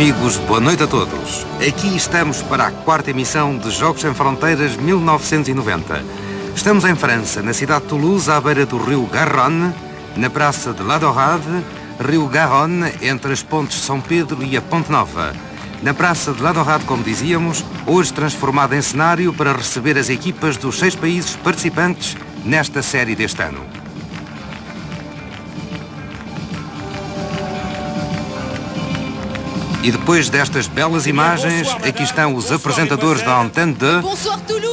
Amigos, boa noite a todos. Aqui estamos para a quarta emissão de Jogos Sem Fronteiras 1990. Estamos em França, na cidade de Toulouse, à beira do rio Garonne, na praça de La Dorade, rio Garonne, entre as pontes São Pedro e a Ponte Nova. Na praça de La Dorade, como dizíamos, hoje transformada em cenário para receber as equipas dos 6 países participantes nesta série deste ano. E depois destas belas imagens, aqui estão os apresentadores da Antenne 2,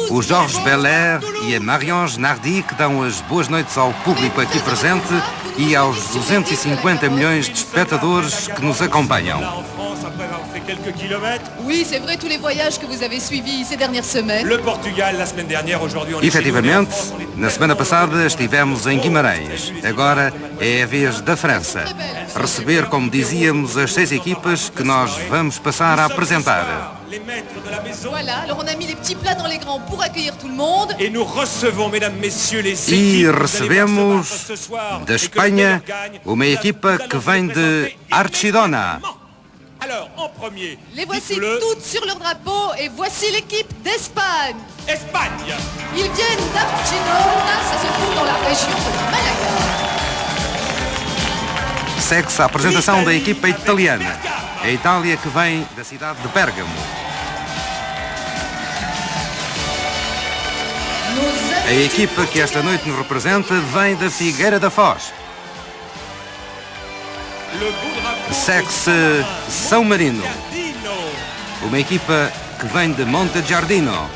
o Georges Belair e a Marie-Ange Nardi, que dão as boas noites ao público aqui presente e aos 250 milhões de espectadores que nos acompanham. Oui, c'est vrai, tous les voyages que vous avez suivis ces dernières semaines. Le Portugal, la semaine dernière, aujourd'hui on Efetivamente, na semana passada estivemos em Guimarães. Agora é a vez da França. Receber, como dizíamos, as 6 equipas que nós vamos passar a apresentar. Voilà, alors on a mis les petits plats dans les grands pour accueillir tout le monde. Et nous recevons, mesdames, messieurs, les E équipes. recebemos da Espanha uma equipa que vem de Archidona. Alors, en premier, Les voici dites-le, toutes sur leur drapeau et voici l'équipe d'Espagne. Espagne. Ils viennent d'Archidona, ça se trouve dans la région de Malaga. Segue-se a apresentação da equipa italiana. A Itália que vem da cidade de Bérgamo. A equipa que esta noite nos representa vem da Figueira da Foz. Segue-se São Marino. Uma equipa que vem de Monte Giardino.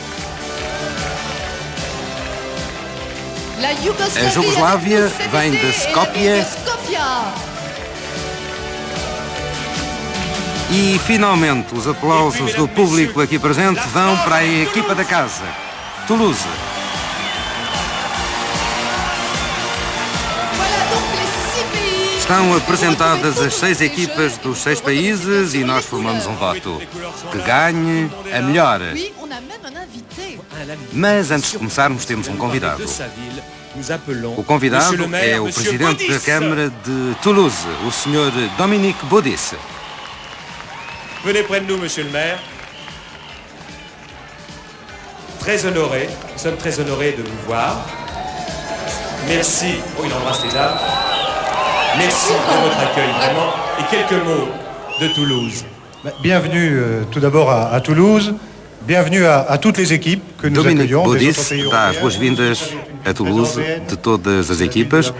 A Jugoslávia vem de Skopje. E finalmente os aplausos do público aqui presente vão para a equipa da casa, Toulouse. Estão apresentadas as 6 equipas dos 6 países e nós formamos um voto. Que ganhe a melhor. Mas antes de começarmos temos um convidado. O convidado é o presidente da Câmara de Toulouse, o Sr. Dominique Baudis. Venez près de nous, monsieur le maire. Très honoré, nous sommes très honorés de vous voir. Merci, oh il embrasse les dames. Merci de votre accueil, vraiment. Et quelques mots de Toulouse. Bienvenue tout d'abord à Toulouse. Bienvenue à toutes les équipes que nous Dominique accueillons. Baudis dá as boas-vindas a Toulouse de todas as equipas.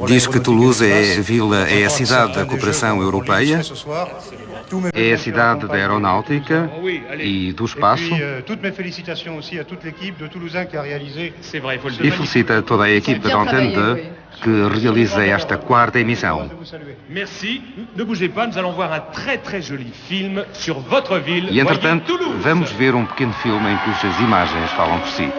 Diz que Toulouse é a cidade da cooperação europeia, é a cidade da aeronáutica e do espaço. E felicita toda a equipa da Antenne 2 que realiza esta quarta emissão. Merci. Ne bougez pas, nous allons voir un très très joli film sur votre ville. E entretanto, Voyez Toulouse. vamos ver um pequeno filme em cujas imagens falam por si.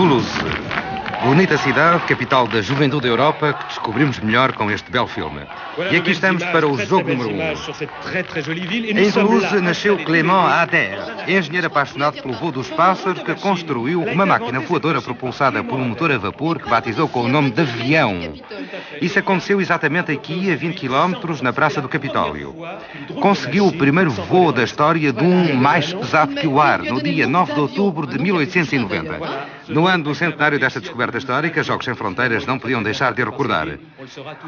Toulouse. Bonita cidade, capital da juventude da Europa, que descobrimos melhor com este belo filme. E aqui estamos para o jogo número 1. Em Toulouse nasceu Clément Ader, engenheiro apaixonado pelo voo dos pássaros, que construiu uma máquina voadora propulsada por um motor a vapor que batizou com o nome de avião. Isso aconteceu exatamente aqui, a 20 km, na Praça do Capitólio. Conseguiu o primeiro voo da história de um mais pesado que o ar, no dia 9 de outubro de 1890. No ano do centenário desta descoberta histórica, Jogos Sem Fronteiras não podiam deixar de recordar.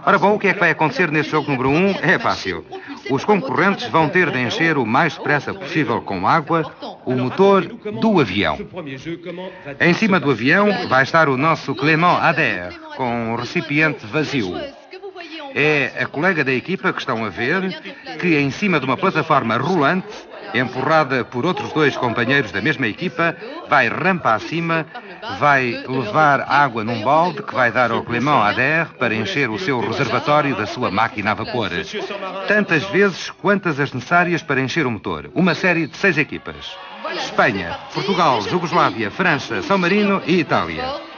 Ora bom, o que é que vai acontecer neste jogo número 1? É fácil. Os concorrentes vão ter de encher o mais depressa possível com água o motor do avião. Em cima do avião vai estar o nosso Clément Ader, com um recipiente vazio. É a colega da equipa que estão a ver, que em cima de uma plataforma rolante, empurrada por outros dois companheiros da mesma equipa, vai rampa acima, vai levar água num balde que vai dar ao Clément Ader para encher o seu reservatório da sua máquina a vapor. Tantas vezes quantas as necessárias para encher o motor. Uma série de 6 equipas. Espanha, Portugal, Jugoslávia, França, São Marino e Itália.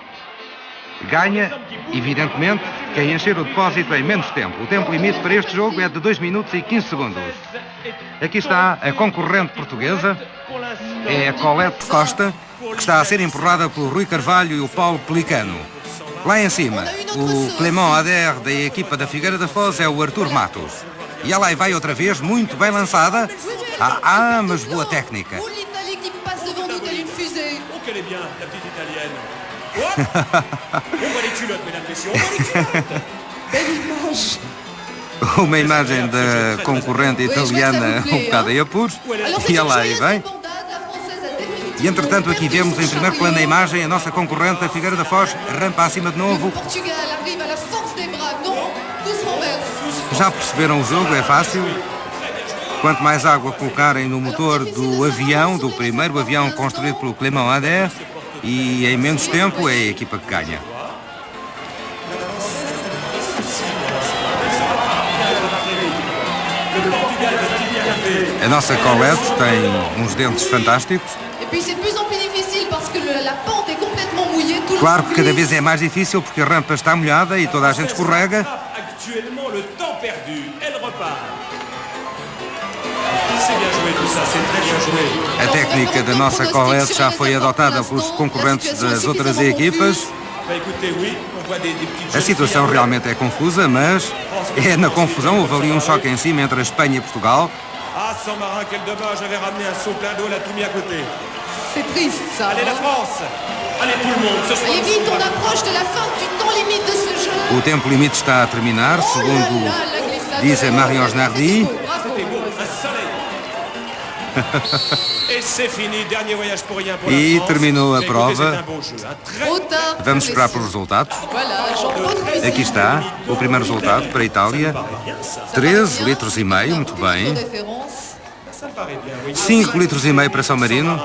Ganha, evidentemente, quem encher o depósito em menos tempo. O tempo limite para este jogo é de 2 minutos e 15 segundos. Aqui está a concorrente portuguesa, é a Colette Costa, que está a ser empurrada pelo Rui Carvalho e o Paulo Pelicano. Lá em cima, o Clément Ader da equipa da Figueira da Foz é o Arthur Matos. E ela aí vai outra vez, muito bem lançada. Mas boa técnica. Uma imagem da concorrente italiana um bocado aí a puros. E ela aí vem. E entretanto aqui vemos em primeiro plano da imagem a nossa concorrente, a Figueira da Foz, rampa acima de novo. Já perceberam o jogo? É fácil. Quanto mais água colocarem no motor do avião, do primeiro avião construído pelo Clément Ader, e em menos tempo é a equipa que ganha. A nossa Colette tem uns dentes fantásticos. Claro que cada vez é mais difícil porque a rampa está molhada e toda a gente escorrega. A técnica da nossa Colette já foi adotada pelos concorrentes das outras equipas. A situação realmente é confusa, mas é na confusão. Houve ali um choque em cima entre a Espanha e Portugal. C'est triste, ça. Allez, la France! Allez, tout le monde, ce soir. Allez vite, on approche de la fin du temps limite de ce jeu. O tempo limite está a terminar, segundo diz a Marie-Ange Nardi. E terminou a prova. Vamos esperar pelos resultados. Aqui está o primeiro resultado para a Itália. 13 litros e meio, muito bem. 5 litros e meio para São Marino.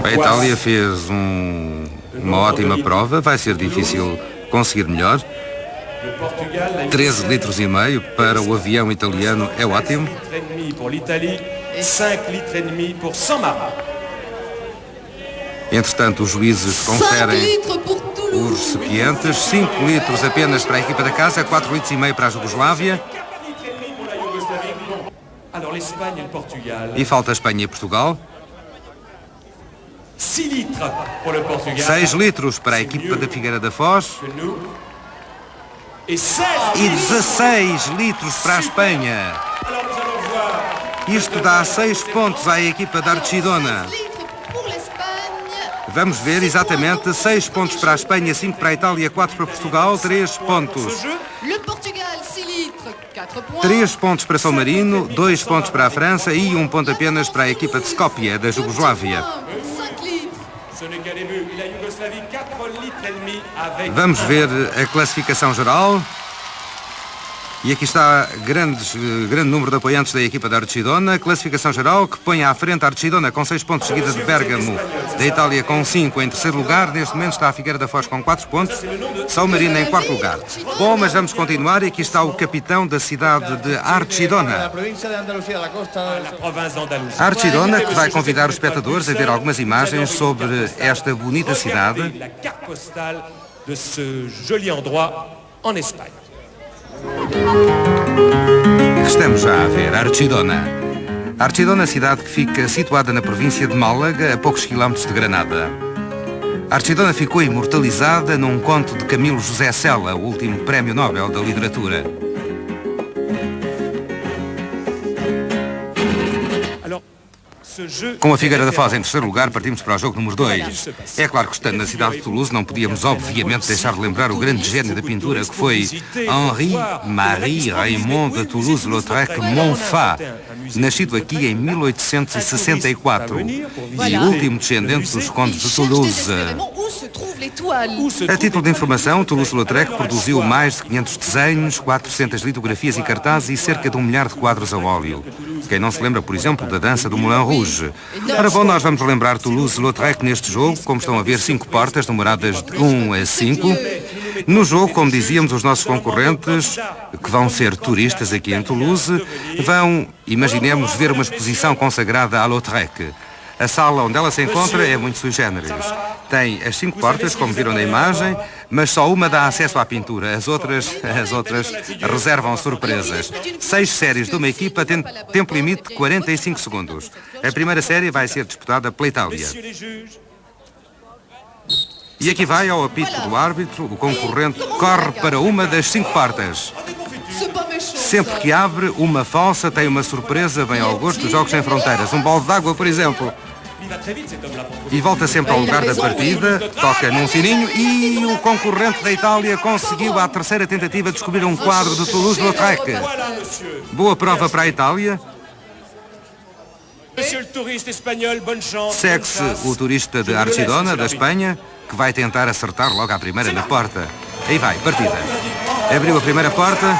A Itália fez uma ótima prova, vai ser difícil conseguir melhor. 13 litros e meio para o avião italiano é ótimo. Entretanto, os juízes conferem os recipientes. 5 litros apenas para a equipa da casa, 4 litros e meio para a Jugoslávia. E falta a Espanha e Portugal. 6 litros para a equipa da Figueira da Foz. E 16 litros para a Espanha. Isto dá 6 pontos à equipa da Archidona. Vamos ver exatamente 6 pontos para a Espanha, 5 para a Itália, 4 para Portugal, 3 pontos. 3 pontos para São Marino, 2 pontos para a França e 1 ponto apenas para a equipa de Skopje, da Jugoslávia. Vamos ver a classificação geral. E aqui está grande número de apoiantes da equipa da Archidona. Classificação geral que põe à frente a Archidona com 6 pontos, seguida de Bergamo, da Itália com 5 em terceiro lugar. Neste momento está a Figueira da Foz com 4 pontos, São Marino em quarto lugar. Bom, mas vamos continuar e aqui está o capitão da cidade de Archidona. A Archidona que vai convidar os espectadores a ver algumas imagens sobre esta bonita cidade. Estamos já a ver Archidona. Archidona, cidade que fica situada na província de Málaga, a poucos quilómetros de Granada. Archidona ficou imortalizada num conto de Camilo José Cela, o último prémio Nobel da literatura. Com a Figueira da Foz em terceiro lugar, partimos para o jogo número 2. É claro que, estando na cidade de Toulouse, não podíamos obviamente deixar de lembrar o grande gênio da pintura que foi Henri-Marie Raymond de Toulouse-Lautrec Montfat, nascido aqui em 1864 e último descendente dos condes de Toulouse. A título de informação, Toulouse-Lautrec produziu mais de 500 desenhos, 400 litografias e cartazes e cerca de 1 milhar de quadros a óleo. Quem não se lembra, por exemplo, da dança do Moulin Rouge. Ora bom, nós vamos lembrar Toulouse-Lautrec neste jogo, como estão a ver, 5 portas numeradas de 1 a 5. No jogo, como dizíamos, os nossos concorrentes, que vão ser turistas aqui em Toulouse, vão, imaginemos, ver uma exposição consagrada à Lautrec. A sala onde ela se encontra é muito sui generis. Tem as 5 portas, como viram na imagem, mas só uma dá acesso à pintura. As outras reservam surpresas. 6 séries de uma equipa têm tempo limite de 45 segundos. A primeira série vai ser disputada pela Itália. E aqui vai, ao apito do árbitro, o concorrente corre para uma das 5 portas. Sempre que abre, uma falsa tem uma surpresa bem ao gosto dos Jogos Sem Fronteiras. Um balde de água, por exemplo. E volta sempre ao lugar da partida, toca num sininho e o concorrente da Itália conseguiu, à terceira tentativa, descobrir um quadro de Toulouse-Lautrec. Boa prova para a Itália. Segue-se o turista de Archidona, da Espanha, que vai tentar acertar logo à primeira na porta. Aí vai, partida. Abriu a primeira porta,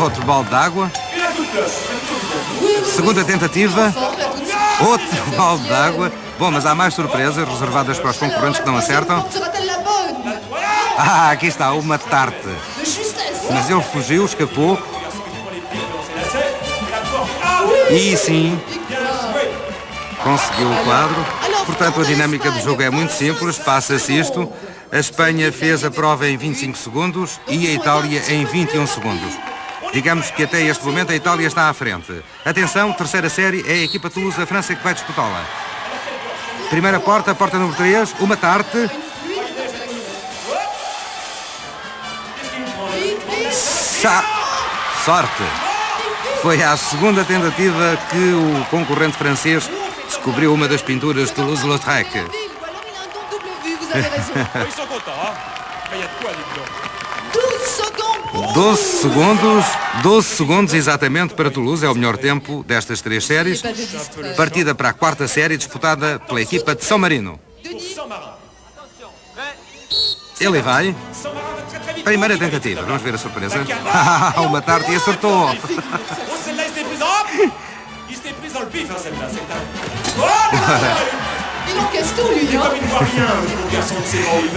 outro balde de água. Segunda tentativa, outro balde de água. Bom, mas há mais surpresas reservadas para os concorrentes que não acertam. Ah, aqui está, uma tarte. Mas ele fugiu, escapou. E sim, conseguiu o quadro. Portanto, a dinâmica do jogo é muito simples. Passa-se isto. A Espanha fez a prova em 25 segundos e a Itália em 21 segundos. Digamos que até este momento a Itália está à frente. Atenção, terceira série, é a equipa Toulouse da França que vai disputá-la. Primeira porta, porta número 3, uma tarte. Sorte! Foi à segunda tentativa que o concorrente francês descobriu uma das pinturas de Toulouse-Lautrec. 12 segundos exatamente para Toulouse, é o melhor tempo destas 3 séries. Partida para a quarta série, disputada pela equipa de São Marino. Ele vai. Primeira tentativa, vamos ver a surpresa. Uma tarte e acertou.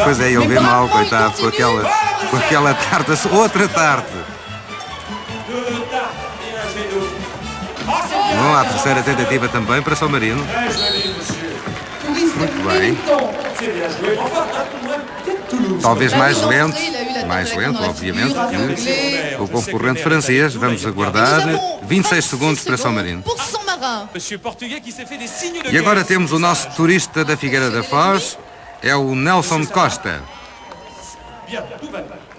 Pois é, ele vê mal, coitado, com aquela tarte, outra tarte. Bom, a terceira tentativa também para São Marino. Muito bem. Talvez mais lento, obviamente, que o concorrente francês. Vamos aguardar. 26 segundos para São Marino. E agora temos o nosso turista da Figueira da Foz, é o Nelson Costa.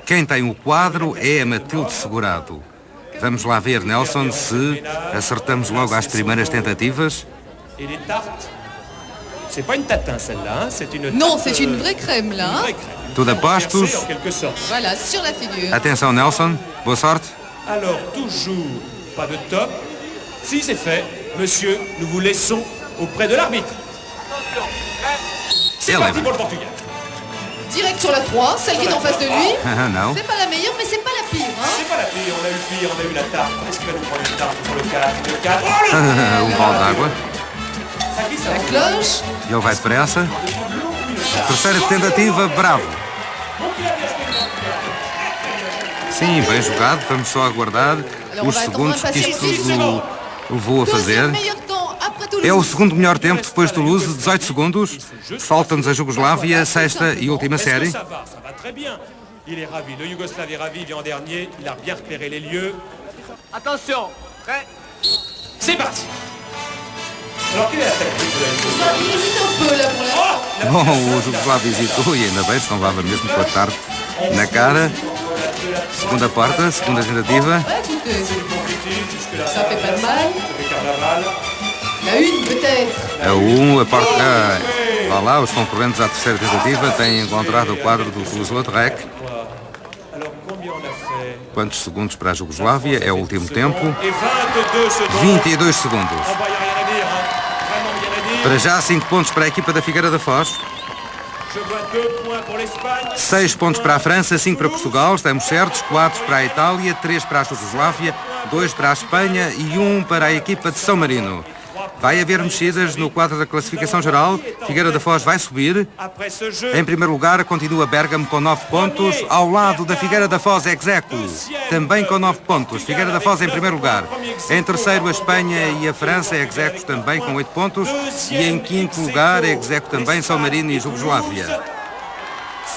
Quem tem o quadro é a Matilde Segurado. Vamos lá ver, Nelson, se acertamos logo às primeiras tentativas. Non, c'est une vraie crème là. Tudo a postos. Voilà, sur la figure. Atenção, Nelson. Boa sorte. Alors, toujours pas de top. Si c'est fait, monsieur, nous vous laissons auprès de l'arbitre. C'est parti pour le Portugal. direct sur la 3, celle qui est en face de lui. Ah, não. C'est pas la meilleure, mais c'est pas la pire. Hein. C'est pas la pire, on a eu le pire, on a eu la tarte. Est-ce qu'il va nous prendre une tarte sur le 4? Le 4. Oh, le Um balde d'água. ça glisse La avant. cloche. Ele vai depressa. Terceira tentativa, bravo. Sim, bem jogado. Vamos só aguardar os segundos que isto tudo levou a fazer. Deuxième meilleur temps après Toulouse. É o segundo melhor tempo depois de Toulouse, 18 segundos. Falta-nos a Jugoslávia, sexta e última Est-ce que série. ça va très bien. Il est ravi. Le Yougoslavie est ravi, il vient en dernier. Il a bien repéré les lieux. Attention, prêt? C'est parti. Alors, quelle est la tactique de la Yougoslavie? Il hésite un peu là pour l'instant. Bom, o Jugoslávia hesitou e ainda bem, se não levava mesmo com a tarde na cara. Segunda porta, segunda tentativa. Ouais, écoutez, Jusque-là, ça fait pas de mal. le carnaval. La une peut-être. A porta. Vá lá, os concorrentes à terceira tentativa têm encontrado o quadro do Toulouse-Lautrec. Alors, combien on a fait? Quantos segundos para a Jugoslávia? É o último tempo. Et 22 secondes. 22 segundos. Oh, bah, y a rien à dire, hein. Vraiment rien à dire. Para já, 5 pontos para a equipa da Figueira da Foz. Je vois 2 points pour l'Espagne. 6 pontos para a França, 5 para Portugal, estamos certos. 4 para a Itália, 3 para a Jugoslávia, 2 para a Espanha e 1 para a equipa de São Marino. Vai haver mexidas no quadro da classificação geral. Figueira da Foz vai subir. Après ce jeu, Em primeiro lugar, continua Bérgamo com 9 pontos. Ao lado da Figueira da Foz, Execo, também com 9 pontos. Figueira da Foz em primeiro lugar. Em terceiro, a Espanha e a França, Execo também com 8 pontos. E em quinto lugar, Execo também, São Marino e Jugoslávia.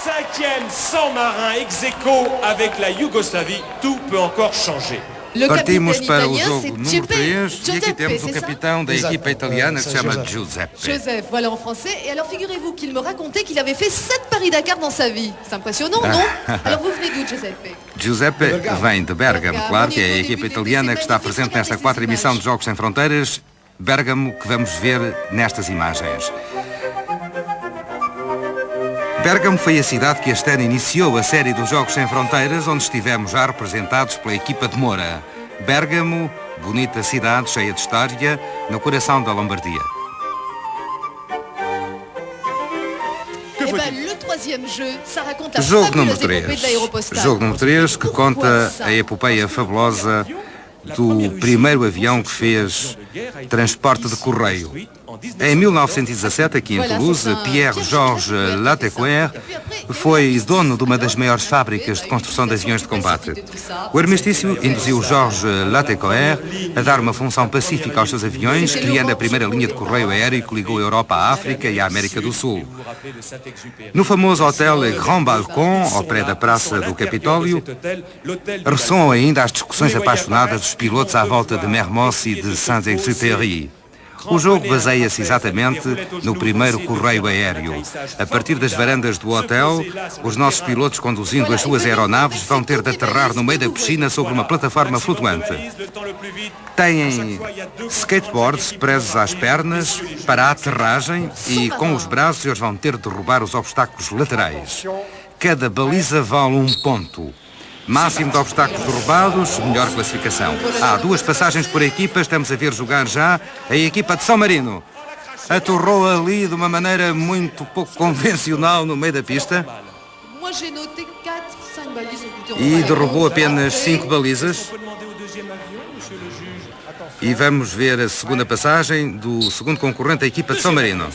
5e San Marin ex aequo avec la Yougoslavie. Tout peut encore changer. Le Partimos capitaine para o italien, jogo c'est número Giuseppe. 3 e aqui temos o c'est ça? capitão da equipa italiana que se chama Joseph. Giuseppe. Joseph, voilà en français. Et alors figurez-vous qu'il me racontait qu'il avait fait 7 Paris-Dakar dans sa vie. C'est impressionnant, non? Alors vous venez d'où, Giuseppe? Giuseppe vem de Bérgamo, claro, que é a equipa italiana que está presente nesta 4ª emissão de Jogos Sem Fronteiras. Bérgamo, que vamos ver nestas imagens. Bérgamo foi a cidade que este ano iniciou a série dos Jogos Sem Fronteiras, onde estivemos já representados pela equipa de Moura. Bérgamo, bonita cidade, cheia de história, no coração da Lombardia. Eh ben, le troisième jeu, ça raconte la Jogo fabuleuse número épopée 3. de l'aéropostale. Jogo número 3 que Pourquoi conta ça? a epopeia fabulosa do primeiro avião que fez transporte de correio. Em 1917, aqui em Toulouse, Pierre-Georges Latécoère foi dono de uma das maiores fábricas de construção de aviões de combate. O armistício induziu Georges Latécoère a dar uma função pacífica aos seus aviões, criando a primeira linha de correio aéreo que ligou a Europa à África e à América do Sul. No famoso hotel Grand Balcon, ao pé da Praça do Capitólio, ressoam ainda as discussões apaixonadas dos pilotos à volta de Mermoz e de Saint-Exupéry. O jogo baseia-se exatamente no primeiro correio aéreo. A partir das varandas do hotel, os nossos pilotos conduzindo as suas aeronaves vão ter de aterrar no meio da piscina sobre uma plataforma flutuante. Têm skateboards presos às pernas para a aterragem e com os braços eles vão ter de derrubar os obstáculos laterais. Cada baliza vale 1 ponto. Máximo de obstáculos derrubados, melhor classificação. Há 2 passagens por equipa, estamos a ver jogar já a equipa de São Marino. Aterrou ali de uma maneira muito pouco convencional no meio da pista Moi j'ai noté 4, 5 balises au bout e derrubou apenas 5 balisas. E vamos ver a segunda passagem do segundo concorrente da equipa de São Marino.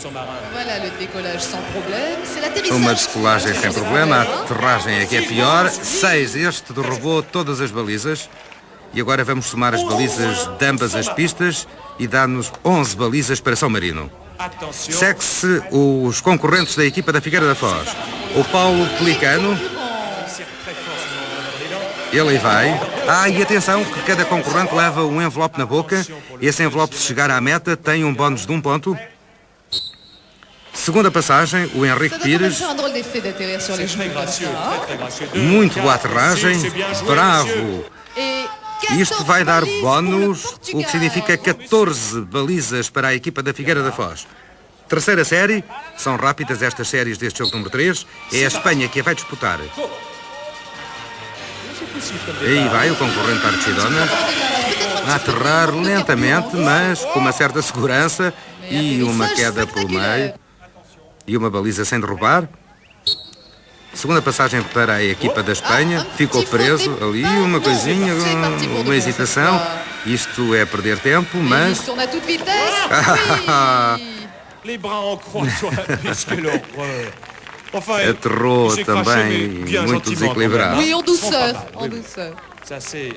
Voilà le décollage sans problème. C'est l'atterrissage. Uma decolagem sem problema, a aterragem é que é pior. 6, este derrubou todas as balizas. E agora vamos somar as balizas de ambas as pistas e dá-nos 11 balizas para São Marino. Segue-se os concorrentes da equipa da Figueira da Foz. O Paulo Pelicano, ele aí vai. E atenção que cada concorrente leva um envelope na boca. Esse envelope, se chegar à meta, tem um bónus de 1 ponto. Segunda passagem, o Henrique Ça doit quand même Pires. faire un drôle d'effet d'atterrir sur les genoux comme ça. Muito boa aterragem, bravo. Et Isto vai dar bónus, o que Portugal. significa 14 balizas para a equipa da Figueira da Foz. Terceira série, são rápidas estas séries deste jogo número 3, é a Espanha que a vai disputar. Aí vai o concorrente Archidona, a aterrar lentamente, mas com uma certa segurança e uma queda pelo meio e uma baliza sem derrubar. Segunda passagem para a equipa da Espanha. Ficou preso ali, uma coisinha, uma hesitação. Isto é perder tempo, mas... On a toute vitesse. Les bras en croix sur la piste, quelle horreur. Enfin, Aterrou il s'est craché, também mais bien muito gentiment, desequilibrado. quand même, Oui, en hein. douceur, Sans papa. en Oui, douceur. c'est assez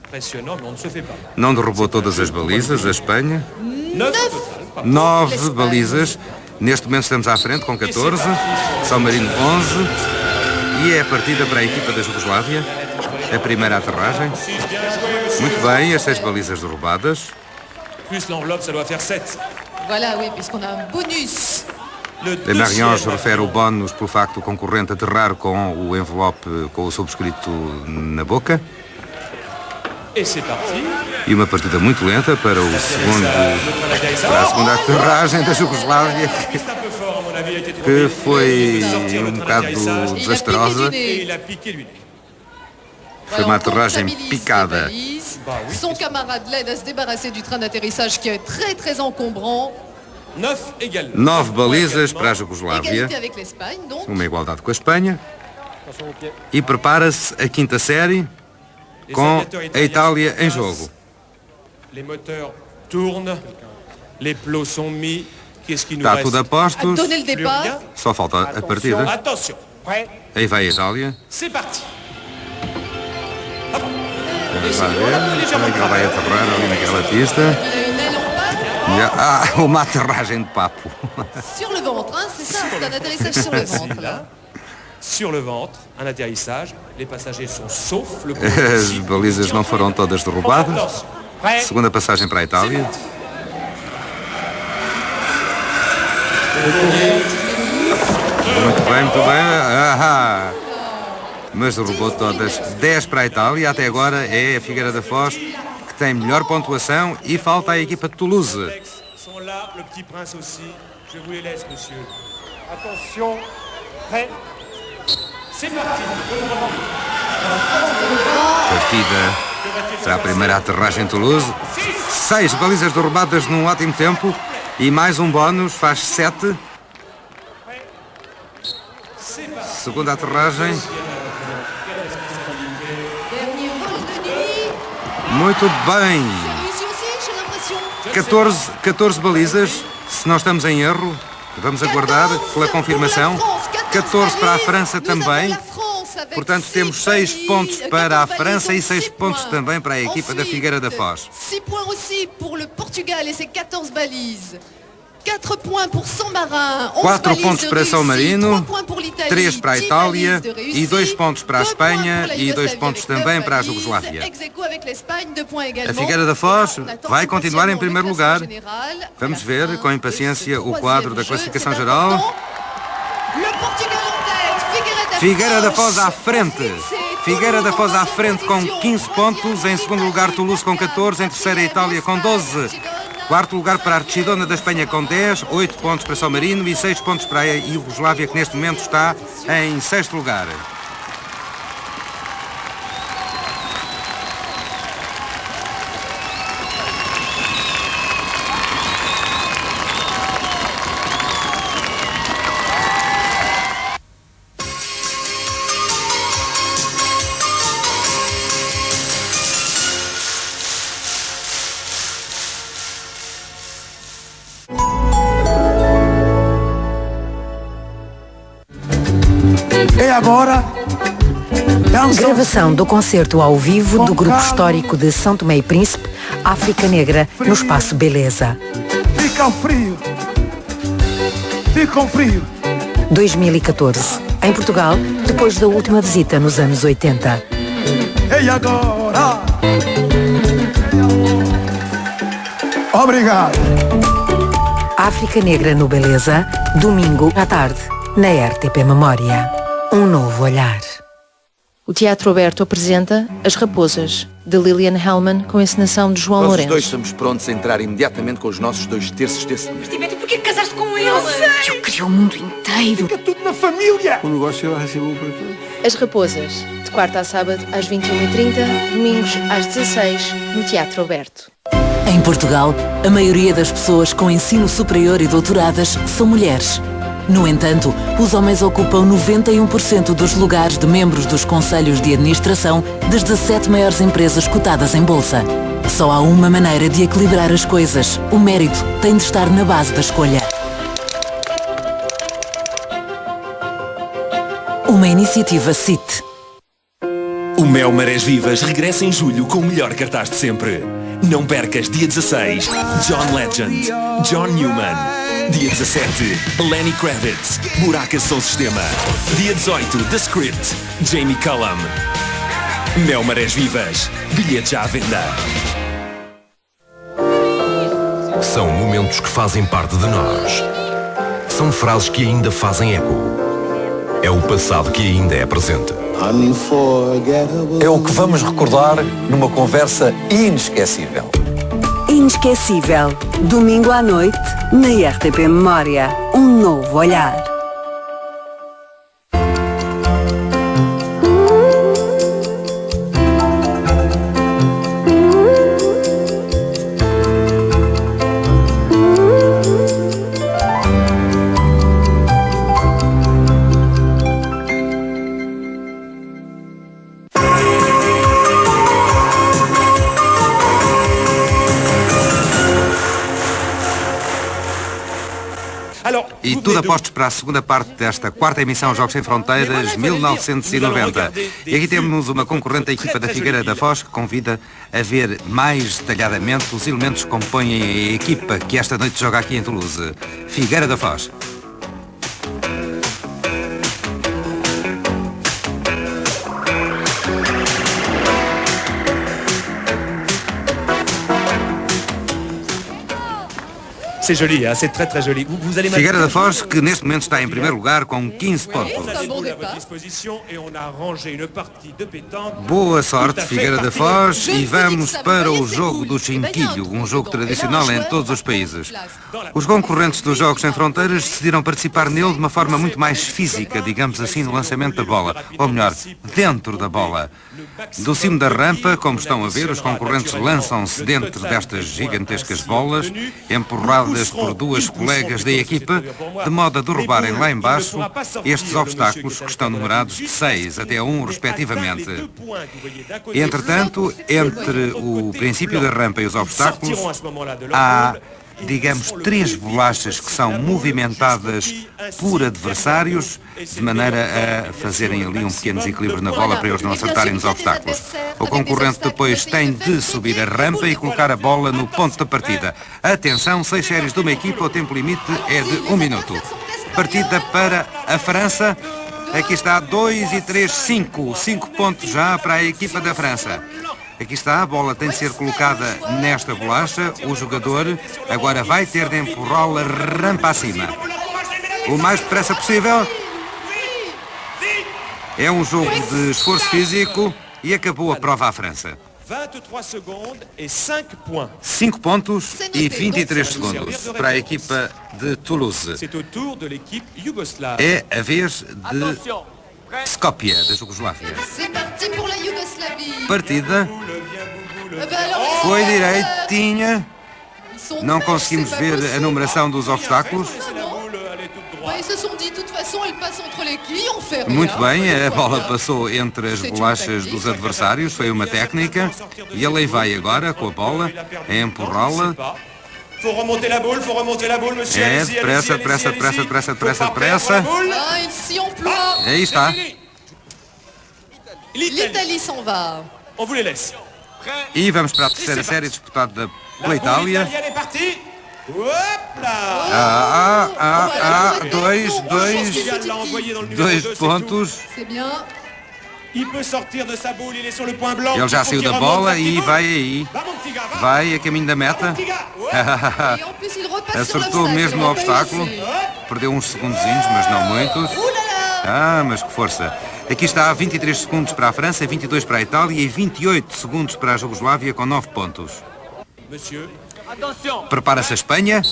impressionnant, mais on ne se fait pas. Não derrubou todas as balizas, a Espanha. 9 au total. 9 balizas. Neste momento estamos à frente com 14. São Marino 11. E é a partida para a equipa da Jugoslávia. A primeira aterragem. Muito bem, as 6 balizas derrubadas. Plus l'enveloppe, ça doit faire 7. Voilà, oui, puisqu'on a un bonus. Le A Marion deuxième refere o bónus pelo facto do concorrente aterrar com o envelope com o subscrito na boca. Et c'est parti. E uma partida muito lenta para o segundo, para a segunda aterragem da Jugoslávia, C'est un peu fort, à mon avis, il a été que trouvé. foi Sortir le train bocado d'atterrissage. desastrosa. Et il a piqué lui. Foi uma aterragem picada. Son camarade l'aide à se débarrasser du train d'atterrissage qui est très très encombrant. 9 également. 9 balizas para a Jugoslávia, Égalité avec l'Espagne, donc. uma igualdade com a Espanha. E prepara-se a quinta série Les com aviateurs a italiens Itália sont en em place. jogo. Les moteurs tournent. Les plots sont mis. Qu'est-ce qui nous Está reste? tudo a À postos, donner le Plus départ. rien. só falta a partida. Attention. Prêt. Aí vai a Itália. C'est parti. Vamos lá ver como é que ela vai aterrar ali naquela pista. Il a une aile en patte. Uma aterragem de papo. Sur le ventre, hein, c'est ça, c'est un atterrissage sur le ventre. Là. Sur le ventre, un atterrissage. Les passagers sont saufs. Le As balizas não foram todas derrubadas. Attention. Prêt. Segunda passagem para a Itália. Muito bem, muito bem. Mas derrubou todas. 10 para a Itália. Até agora é a Figueira da Foz que tem melhor pontuação e falta a equipa de Toulouse. Sont là, le petit prince aussi. Je vous les laisse, monsieur. Attention, prêt. C'est parti. Partida para a primeira aterragem em Toulouse. 6 balizas derrubadas num ótimo tempo e mais um bónus, faz 7. Segunda aterragem. Dernier vol de nuit. Muito bem. C'est réussi aussi, j'ai l'impression. 14 balizas, se não estamos em erro. Vamos aguardar pela confirmação. 14 para a França também. Portanto, temos 6 pontos para a França e 6 pontos também para a equipa da Figueira da Foz. 6 points aussi pour le Portugal et ses 14 balises. 4 points pour San Marin, 11 4 balises pontos de para São Russie, Marino, 3 points pour l'Italie, 3 para a 10 Itália balises de Russie, e 2 pontos para a 2 points Espanha pour la e 2 Yougoslavie pontos avec também 9 para a balises, Jugoslávia. ex aequo avec l'Espagne, 2 points A également. Figueira da Foz On attend vai continuar em impatiemment primeiro le lugar. classement général. Vamos À la ver fin com de impaciência ce o quadro da troisième classificação jeu, c'est geral. important. Le Portugal en tête, Figueira da Foz à frente. Figueira da Foz à frente com 15 pontos. Em segundo lugar, Toulouse com 14. Em terceira, Itália com 12. Quarto lugar para a Archidona da Espanha com 10. 8 pontos para São Marino e 6 pontos para a Iugoslávia, que neste momento está em sexto lugar. E agora, Gravação do concerto ao vivo do Grupo Histórico de São Tomé e Príncipe, África Negra, no Espaço Beleza. fica frio. Fica frio. 2014. Em Portugal, depois da última visita nos anos 80. E agora? Obrigado. África Negra no Beleza, domingo à tarde, na RTP Memória. Um novo olhar. O Teatro Aberto apresenta As Raposas, de Lillian Hellman, com a encenação de João Nós os Lourenço. dois estamos prontos a entrar imediatamente com os nossos 2 terços desse dinheiro. Tibete, porquê que casaste com ele? Eu queria o mundo inteiro. Fica tudo na família. O negócio vai ser bom para todos. As Raposas, de quarta a sábado às 21h30, domingos às 16h, no Teatro Aberto. Em Portugal, a maioria das pessoas com ensino superior e doutoradas são mulheres. No entanto, os homens ocupam 91% dos lugares de membros dos conselhos de administração das 17 maiores empresas cotadas em bolsa. Só há uma maneira de equilibrar as coisas. O mérito tem de estar na base da escolha. Uma iniciativa CIT. O Mel Marés Vivas regressa em julho com o melhor cartaz de sempre. Não percas dia 16, John Legend, John Newman. Dia 17, Lenny Kravitz, Buraca Som Sistema. Dia 18, The Script, Jamie Cullum. Mel Marés Vivas, bilhete já à venda. São momentos que fazem parte de nós. São frases que ainda fazem eco. É o passado que ainda é presente. É o que vamos recordar numa conversa inesquecível. Inesquecível. Domingo à noite, na RTP Memória. Um novo olhar. E tudo apostos para a segunda parte desta quarta emissão Jogos Sem Fronteiras 1990. E aqui temos uma concorrente da equipa da Figueira da Foz que convida a ver mais detalhadamente os elementos que compõem a equipa que esta noite joga aqui em Toulouse. Figueira da Foz. C'est joli, hein? C'est très très joli. Vous allez Figueira da Foz, que neste momento está em primeiro lugar com 15 pontos. Boa sorte, Figueira da Foz, e vamos para o jogo do chinquilho, um jogo tradicional em todos os países. Os concorrentes dos Jogos Sem Fronteiras decidiram participar nele de uma forma muito mais física, digamos assim, no lançamento da bola, ou melhor, dentro da bola. Do cimo da rampa, como estão a ver, os concorrentes lançam-se dentro destas gigantescas bolas, empurradas por duas colegas da equipa, de modo a derrubarem lá embaixo estes obstáculos que estão numerados de 6 até 1, respectivamente. Entretanto, entre o princípio da rampa e os obstáculos, há, digamos, 3 bolachas que são movimentadas por adversários, de maneira a fazerem ali um pequeno desequilíbrio na bola para eles não acertarem nos obstáculos. O concorrente depois tem de subir a rampa e colocar a bola no ponto da partida. Atenção, 6 séries de uma equipa, o tempo limite é de 1 minuto. Partida para a França. Aqui está 2 e 3, 5. 5 pontos já para a equipa da França. Aqui está, a bola tem de ser colocada nesta bolacha. O jogador agora vai ter de empurrá-la rampa acima. O mais depressa possível. É um jogo de esforço físico e acabou a prova à França. 5 pontos e 23 segundos para a equipa de Toulouse. É a vez de Skopje, da Jugoslávia. Partida. Foi direitinha. Não conseguimos ver a numeração dos obstáculos. Muito bem, a bola passou entre as bolachas dos adversários, foi uma técnica. E ele aí vai agora com a bola, a empurrá-la. É, depressa. Aí está. E vamos para a terceira série disputada pela Itália. 2 pontos. Ele já saiu da bola e vai aí. Vai a caminho da meta. Acertou mesmo no obstáculo. Perdeu uns segundinhos, mas não muitos. Mas que força. Aqui está 23 segundos para a França, 22 para a Itália e 28 segundos para a Jugoslávia com 9 pontos. Prepara-se a Espanha.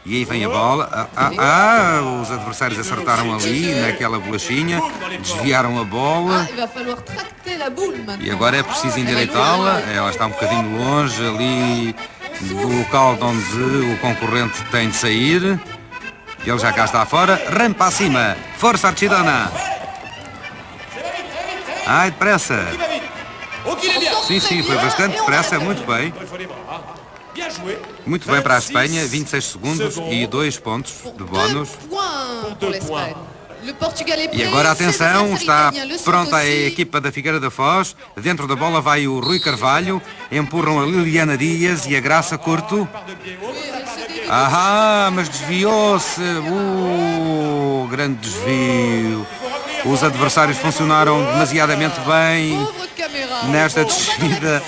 E aí vem a bola. Os adversários acertaram ali, naquela bolachinha. Desviaram a bola. E agora é preciso endireitá-la. Ela está um bocadinho longe ali do local de onde o concorrente tem de sair. Ele já cá está fora. Rampa acima. Força, Archidona. Ai, depressa. Sim, foi bastante depressa. Muito bem. Muito bem para a Espanha. 26 segundos e 2 pontos de bónus. E agora atenção, está pronta a equipa da Figueira da Foz. Dentro da bola vai o Rui Carvalho. Empurram a Liliana Dias e a Graça Curto. Mas desviou-se. Grande desvio. Os adversários funcionaram demasiadamente bem nesta descida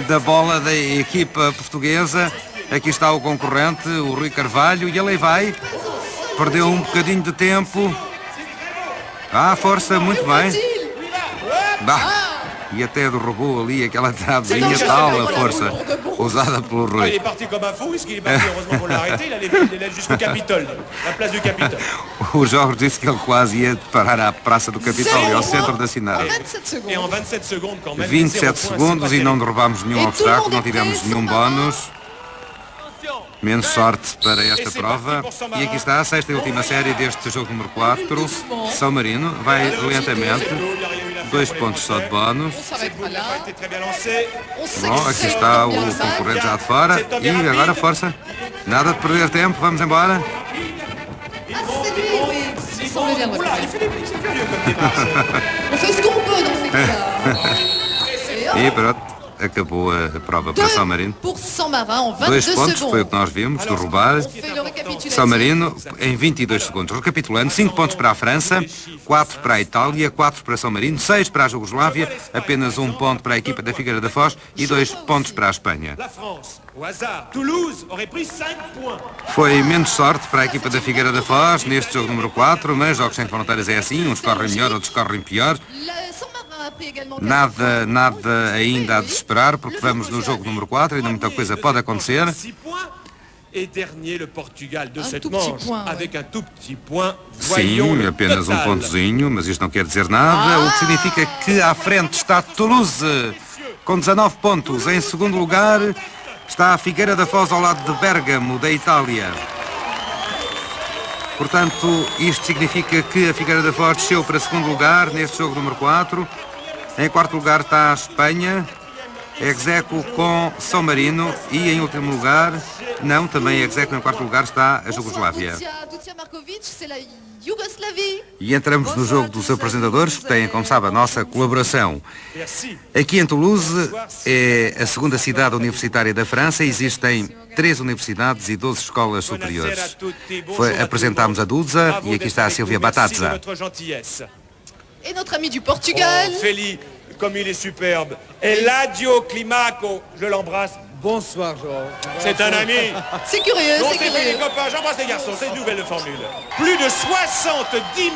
da bola da equipa portuguesa. Aqui está o concorrente, o Rui Carvalho, e ele aí vai. Perdeu um bocadinho de tempo. Força, muito bem. E até derrubou ali aquela travezinha, tal a força usada pelo Rui. O Jorge disse que ele quase ia parar à Praça do Capitólio, ao centro da cidade. 27 segundos e não derrubámos nenhum obstáculo, não tivemos nenhum bónus. Menos sorte para esta prova. E aqui está a sexta e última série deste jogo número 4. São Marino vai lentamente. 2 pontos só de bónus. Bom, aqui está o concorrente já de fora. E agora força. Nada de perder tempo, vamos embora. E pronto. Acabou a prova para São Marino. 2 pontos, foi o que nós vimos, do roubar. São Marino em 22 segundos. Recapitulando, 5 pontos para a França, 4 para a Itália, 4 para São Marino, 6 para a Jugoslávia, apenas 1 ponto para a equipa da Figueira da Foz e 2 pontos para a Espanha. Foi menos sorte para a equipa da Figueira da Foz neste jogo número 4, mas Jogos Sem Fronteiras é assim, uns correm melhor, outros correm pior. Nada ainda a desesperar, porque vamos no jogo número 4, ainda muita coisa pode acontecer. Sim, apenas um pontozinho, mas isto não quer dizer nada, o que significa que à frente está Toulouse, com 19 pontos. Em segundo lugar está a Figueira da Foz ao lado de Bérgamo, da Itália. Portanto, isto significa que a Figueira da Foz desceu para segundo lugar neste jogo número 4. Em quarto lugar está a Espanha, ex-aequo com São Marino, e em último lugar, não, também ex-aequo em quarto lugar está a Jugoslávia. E entramos no jogo dos apresentadores, que têm, como sabe, a nossa colaboração. Aqui em Toulouse é a segunda cidade universitária da França, existem 3 universidades e 12 escolas superiores. Apresentámos a Duza e aqui está a Silvia Batazza. Et notre ami du Portugal. Feli, comme il est superbe. Eladio Climaco, je l'embrasse. Bonsoir, Georges. C'est un ami. C'est curieux, Bon, c'est curieux. les copains, j'embrasse les garçons, c'est une nouvelle formule. Plus de 70 000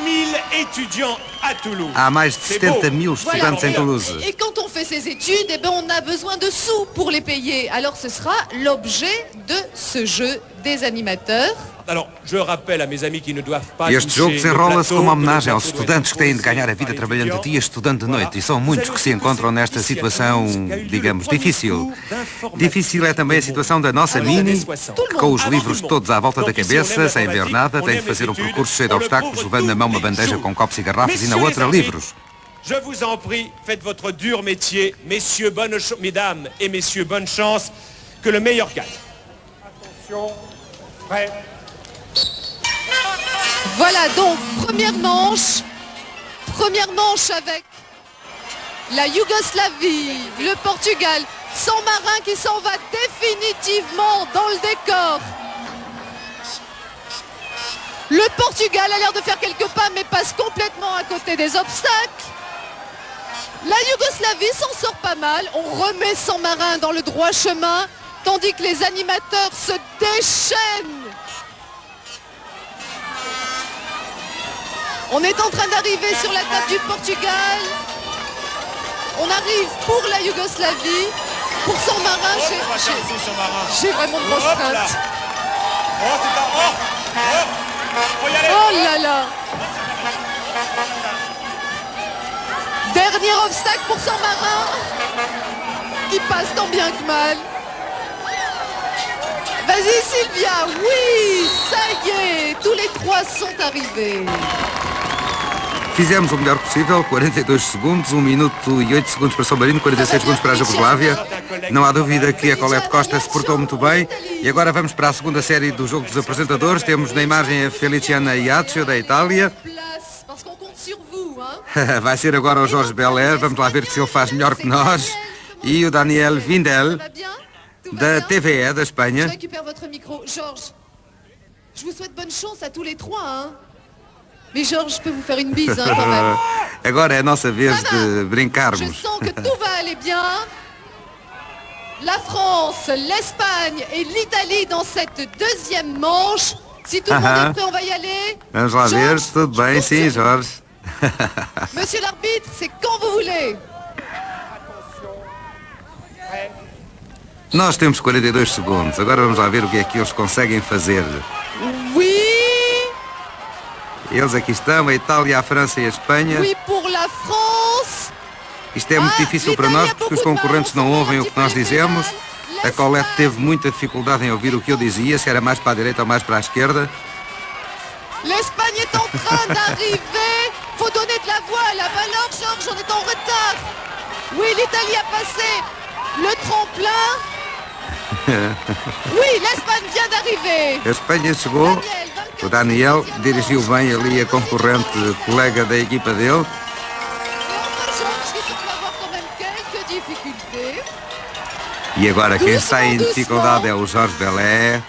étudiants à Toulouse. Há mais de 70 000 estudantes em Toulouse. Et quand on fait ces études, on a besoin de sous pour les payer. Alors ce sera l'objet de ce jeu des animateurs. Alors, je rappelle à mes amis qui ne doivent pas Este jogo desenrola-se como uma homenagem aos estudantes que têm de ganhar a vida trabalhando de dia, estudando de noite. E são muitos que se encontram nesta situação, digamos, difícil. Difícil é também a situação da nossa Mini, que com os livros todos à volta da cabeça, sem ver nada, tem de fazer um percurso cheio de obstáculos, levando na mão uma bandeja com copos e garrafas e na outra livros. Je vous en prie, faites votre dur métier. Mesdames et messieurs, bonne chance. Que le meilleur gagne. Attention, prêt. Voilà donc, première manche avec la Yougoslavie, le Portugal, San Marin qui s'en va définitivement dans le décor. Le Portugal a l'air de faire quelques pas mais passe complètement à côté des obstacles. La Yougoslavie s'en sort pas mal, on remet San Marin dans le droit chemin, tandis que les animateurs se déchaînent. On est en train d'arriver sur la table du Portugal. On arrive pour la Yougoslavie. Pour San Marin, j'ai vraiment de grosses craintes. Oh là là. Dernier obstacle pour San Marin, qui passe tant bien que mal. Vas-y Sylvia, oui, ça y est, tous les trois sont arrivés. Fizemos o melhor possível, 42 segundos, 1 minuto e 8 segundos para São Marino, 46 segundos para a Jugoslávia. Não há dúvida que a Colette Costa se portou muito bem. E agora vamos para a segunda série do jogo dos apresentadores. Temos na imagem a Feliciana Iaccio, da Itália. Vai ser agora o Jorge Belair, vamos lá ver se ele faz melhor que nós. E o Daniel Vindel, da TVE, da Espanha. Je récupère votre micro. Georges, je vous souhaite bonne chance à tous les trois, hein. Mais Georges, je peux vous faire une bise, hein, quand même. Agora é a nossa vez de brincarmos. Je sens que tout va aller bien. La France, l'Espagne et l'Italie dans cette deuxième manche. Si tout le monde est prêt, on va y aller. Vamos lá ver, tudo bem, sim, Jorge. Monsieur l'arbitre, c'est quand vous voulez. Nós temos 42 segundos. Agora vamos lá ver o que é que eles conseguem fazer. Oui. Eles aqui estão, a Itália, a França e a Espanha. Oui pour la France. Isto é muito difícil para nós porque os concorrentes não ouvem o que nós dizemos. A Colette teve muita dificuldade em ouvir o que eu dizia, se era mais para a direita ou mais para a esquerda. L'Espagne est en train d'arriver. Faut donner de la voile. Alors Georges, on est en retard. Oui, l'Italie a passé le tremplin. Oui, l'Espagne vient d'arriver. A Espanha chegou. O Daniel dirigiu bem ali a concorrente colega da equipa dele. E agora quem está em dificuldade é o Jorge Belair.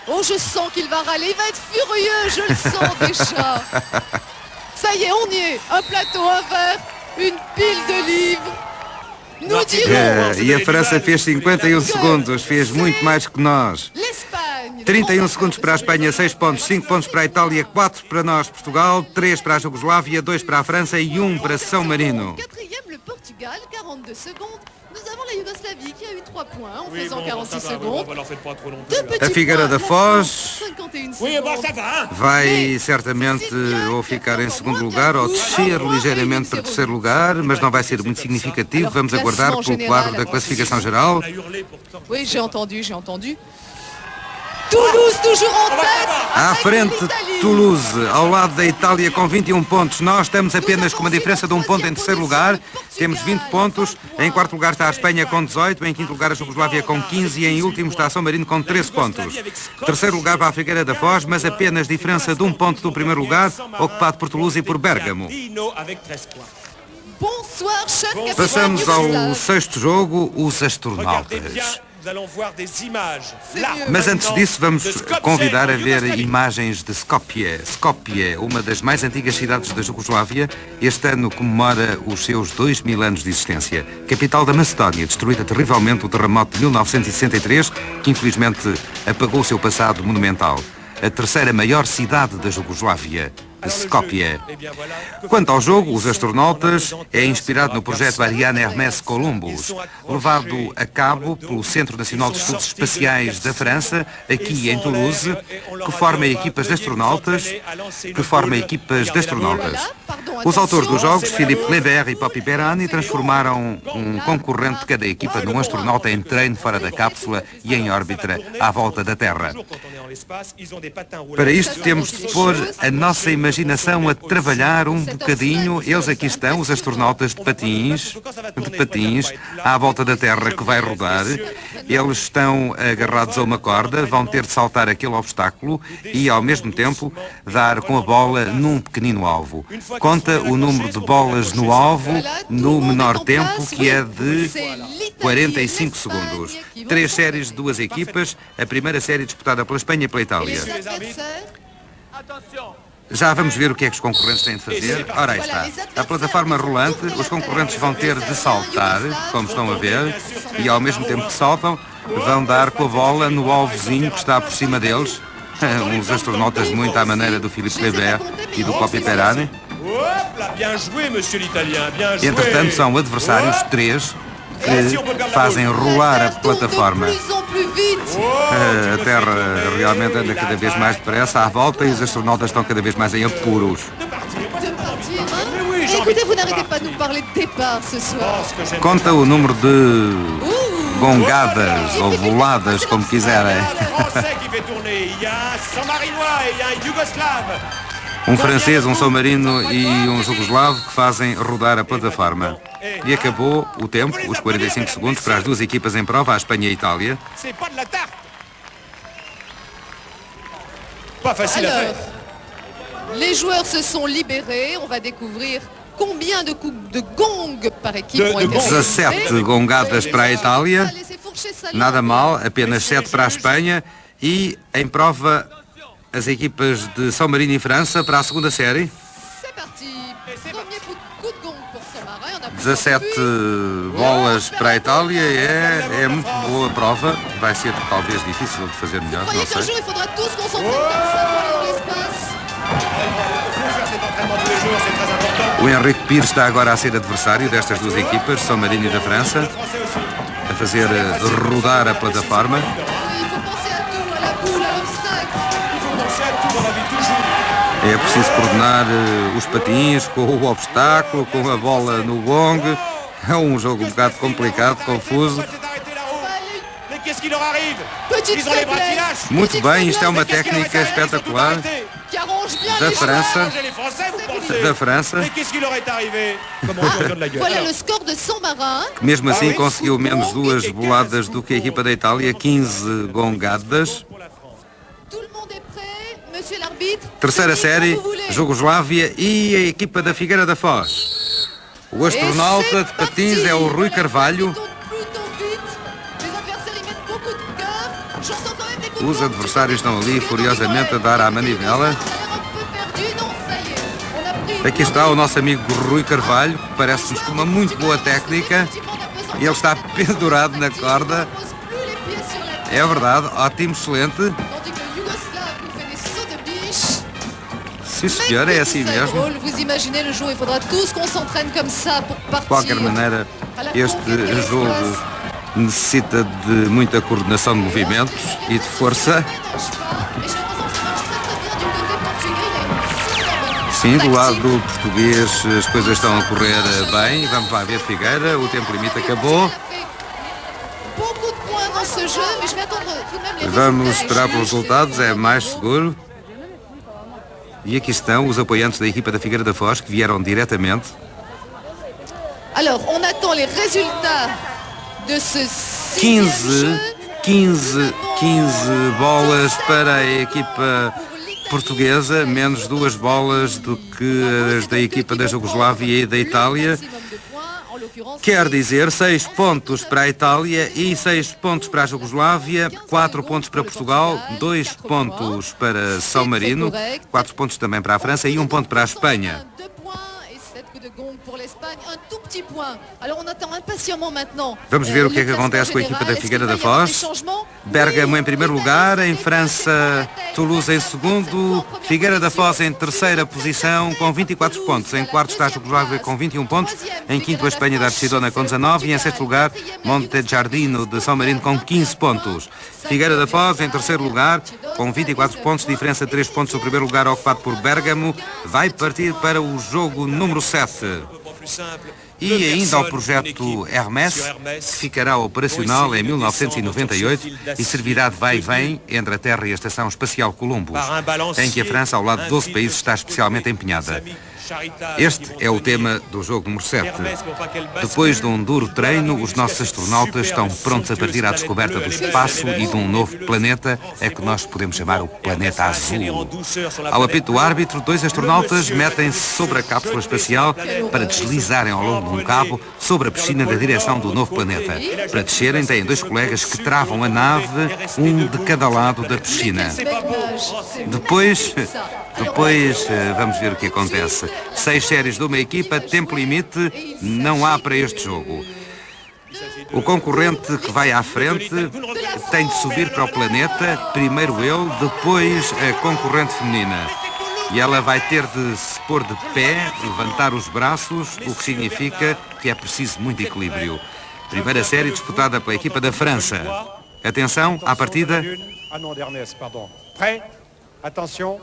Oh, je sens qu'il va râler, il va être furieux, je le sens déjà. Ça y est, on y est. Un plateau, un verre, une pile de livres. Nous dirons. E a França fez 51 segundos, fez muito mais que nós. 31 segundos para a Espanha, 6 pontos, 5 pontos para a Itália, 4 para nós, Portugal, 3 para a Jugoslávia, 2 para a França e 1 para São Marino. Le Portugal, 42 secondes. Nous avons la Yougoslavie qui a eu 3 points en faisant 46 secondes. A Figueira da Foz vai certamente ou ficar em segundo lugar ou descer ligeiramente para terceiro lugar, mas não vai ser muito significativo. Vamos aguardar pelo quadro da classificação geral. Oui, j'ai entendu. Toulouse toujours en tête. À frente, Toulouse, ao lado da Itália com 21 pontos. Nós estamos apenas com uma diferença de 1 ponto em terceiro lugar. Temos 20 pontos. Em quarto lugar está a Espanha com 18. Em quinto lugar a Jugoslávia com 15. E em último está São Marino com 13 pontos. Terceiro lugar para a Figueira da Foz, mas apenas diferença de 1 ponto do primeiro lugar, ocupado por Toulouse e por Bérgamo. Passamos ao sexto jogo, os astronautas. Mas antes disso vamos convidar a ver imagens de Skopje. Skopje, uma das mais antigas cidades da Jugoslávia, este ano comemora os seus 2000 anos de existência. Capital da Macedónia, destruída terrivelmente o terremoto de 1963, que infelizmente apagou o seu passado monumental. A terceira maior cidade da Jugoslávia, Skopje. Quanto ao jogo, os astronautas é inspirado no projeto Ariane Hermès Columbus, levado a cabo pelo Centro Nacional de Estudos Espaciais da França, aqui em Toulouse, que forma equipas de astronautas. Os autores dos jogos, Philippe Kleber e Poppy Berani, transformaram um concorrente de cada equipa num astronauta em treino fora da cápsula e em órbita à volta da Terra. Para isto temos de pôr a nossa imaginação a trabalhar um bocadinho. Eles aqui estão, os astronautas de patins, à volta da Terra que vai rodar. Eles estão agarrados a uma corda, vão ter de saltar aquele obstáculo e, ao mesmo tempo, dar com a bola num pequenino alvo. Conta o número de bolas no alvo no menor tempo, que é de 45 segundos. 3 séries de 2 equipas, a primeira série disputada pela Espanha e pela Itália. Já vamos ver o que é que os concorrentes têm de fazer. Ora, aí está. A plataforma rolante, os concorrentes vão ter de saltar, como estão a ver, e ao mesmo tempo que saltam, vão dar com a bola no alvozinho que está por cima deles. Uns astronautas muito à maneira do Philippe Kleber e do Poppy Berani. Entretanto, são adversários 3 que fazem rolar a plataforma. A Terra realmente anda cada vez mais depressa à volta e os astronautas estão cada vez mais em apuros. Conta o número de gongadas ou boladas, como quiserem. Um francês, um São Marino e um jugoslavo que fazem rodar a plataforma. E acabou o tempo, os 45 segundos, para as duas equipas em prova, a Espanha e a Itália. Alors, les joueurs se sont libérés. On va découvrir combien de coups de gong par équipe ont été 17 gongadas para a Itália, nada mal, apenas 7 para a Espanha. E em prova as equipas de São Marino e França para a segunda série. 17 bolas para a Itália, é muito boa prova. Vai ser talvez difícil de fazer melhor, não sei. O Henrique Pires está agora a ser adversário destas duas equipas, São Marino e da França, a fazer rodar a plataforma. É preciso coordenar os patins com o obstáculo, com a bola no gong. É um jogo um bocado complicado, confuso. Muito bem, isto é uma técnica espetacular da França. Que mesmo assim conseguiu menos duas boladas do que a equipa da Itália, 15 gongadas. Terceira série, Jugoslávia e a equipa da Figueira da Foz. O astronauta de patins é o Rui Carvalho. Os adversários estão ali furiosamente a dar à manivela. Aqui está o nosso amigo Rui Carvalho, que parece-nos com uma muito boa técnica. E ele está pendurado na corda. É verdade, ótimo, excelente. Sim, senhor, é assim mesmo. De qualquer maneira, este jogo necessita de muita coordenação de movimentos e de força. Sim, do lado português as coisas estão a correr bem. Vamos lá ver Figueira, o tempo limite acabou. Vamos esperar pelos resultados, é mais seguro. E aqui estão os apoiantes da equipa da Figueira da Foz, que vieram diretamente. Alors, on attend les résultats de ce 15 bolas para a equipa portuguesa, menos 2 bolas do que as da equipa da Jugoslávia e da Itália. Quer dizer, 6 pontos para a Itália e 6 pontos para a Jugoslávia, 4 pontos para Portugal, 2 pontos para São Marino, 4 pontos também para a França e 1 ponto para a Espanha. Vamos ver o que é que acontece com a equipa da Figueira da Foz. Bérgamo em primeiro lugar, em França, Toulouse em segundo, Figueira da Foz em terceira posição com 24 pontos. Em quarto está a Jugoslávia com 21 pontos, em quinto a Espanha da Archidona com 19 e em sexto lugar Montejardino de São Marino com 15 pontos. Figueira da Foz em terceiro lugar com 24 pontos, diferença de 3 pontos do primeiro lugar ocupado por Bérgamo, vai partir para o jogo número 7. E ainda ao projeto Hermès, que ficará operacional em 1998 e servirá de vai e vem entre a Terra e a Estação Espacial Columbus, em que a França, ao lado de 12 países, está especialmente empenhada. Este é o tema do jogo número 7. Depois de um duro treino, os nossos astronautas estão prontos a partir à descoberta do espaço e de um novo planeta, é que nós podemos chamar o planeta azul. Ao apito do árbitro, 2 astronautas metem-se sobre a cápsula espacial para deslizarem ao longo de um cabo sobre a piscina da direção do novo planeta. Para descerem, têm 2 colegas que travam a nave, um de cada lado da piscina. Depois vamos ver o que acontece. 6 séries de uma equipa, tempo limite, não há para este jogo. O concorrente que vai à frente tem de subir para o planeta, primeiro ele, depois a concorrente feminina. E ela vai ter de se pôr de pé, levantar os braços, o que significa que é preciso muito equilíbrio. Primeira série disputada pela equipa da França. Atenção, à partida. Atenção.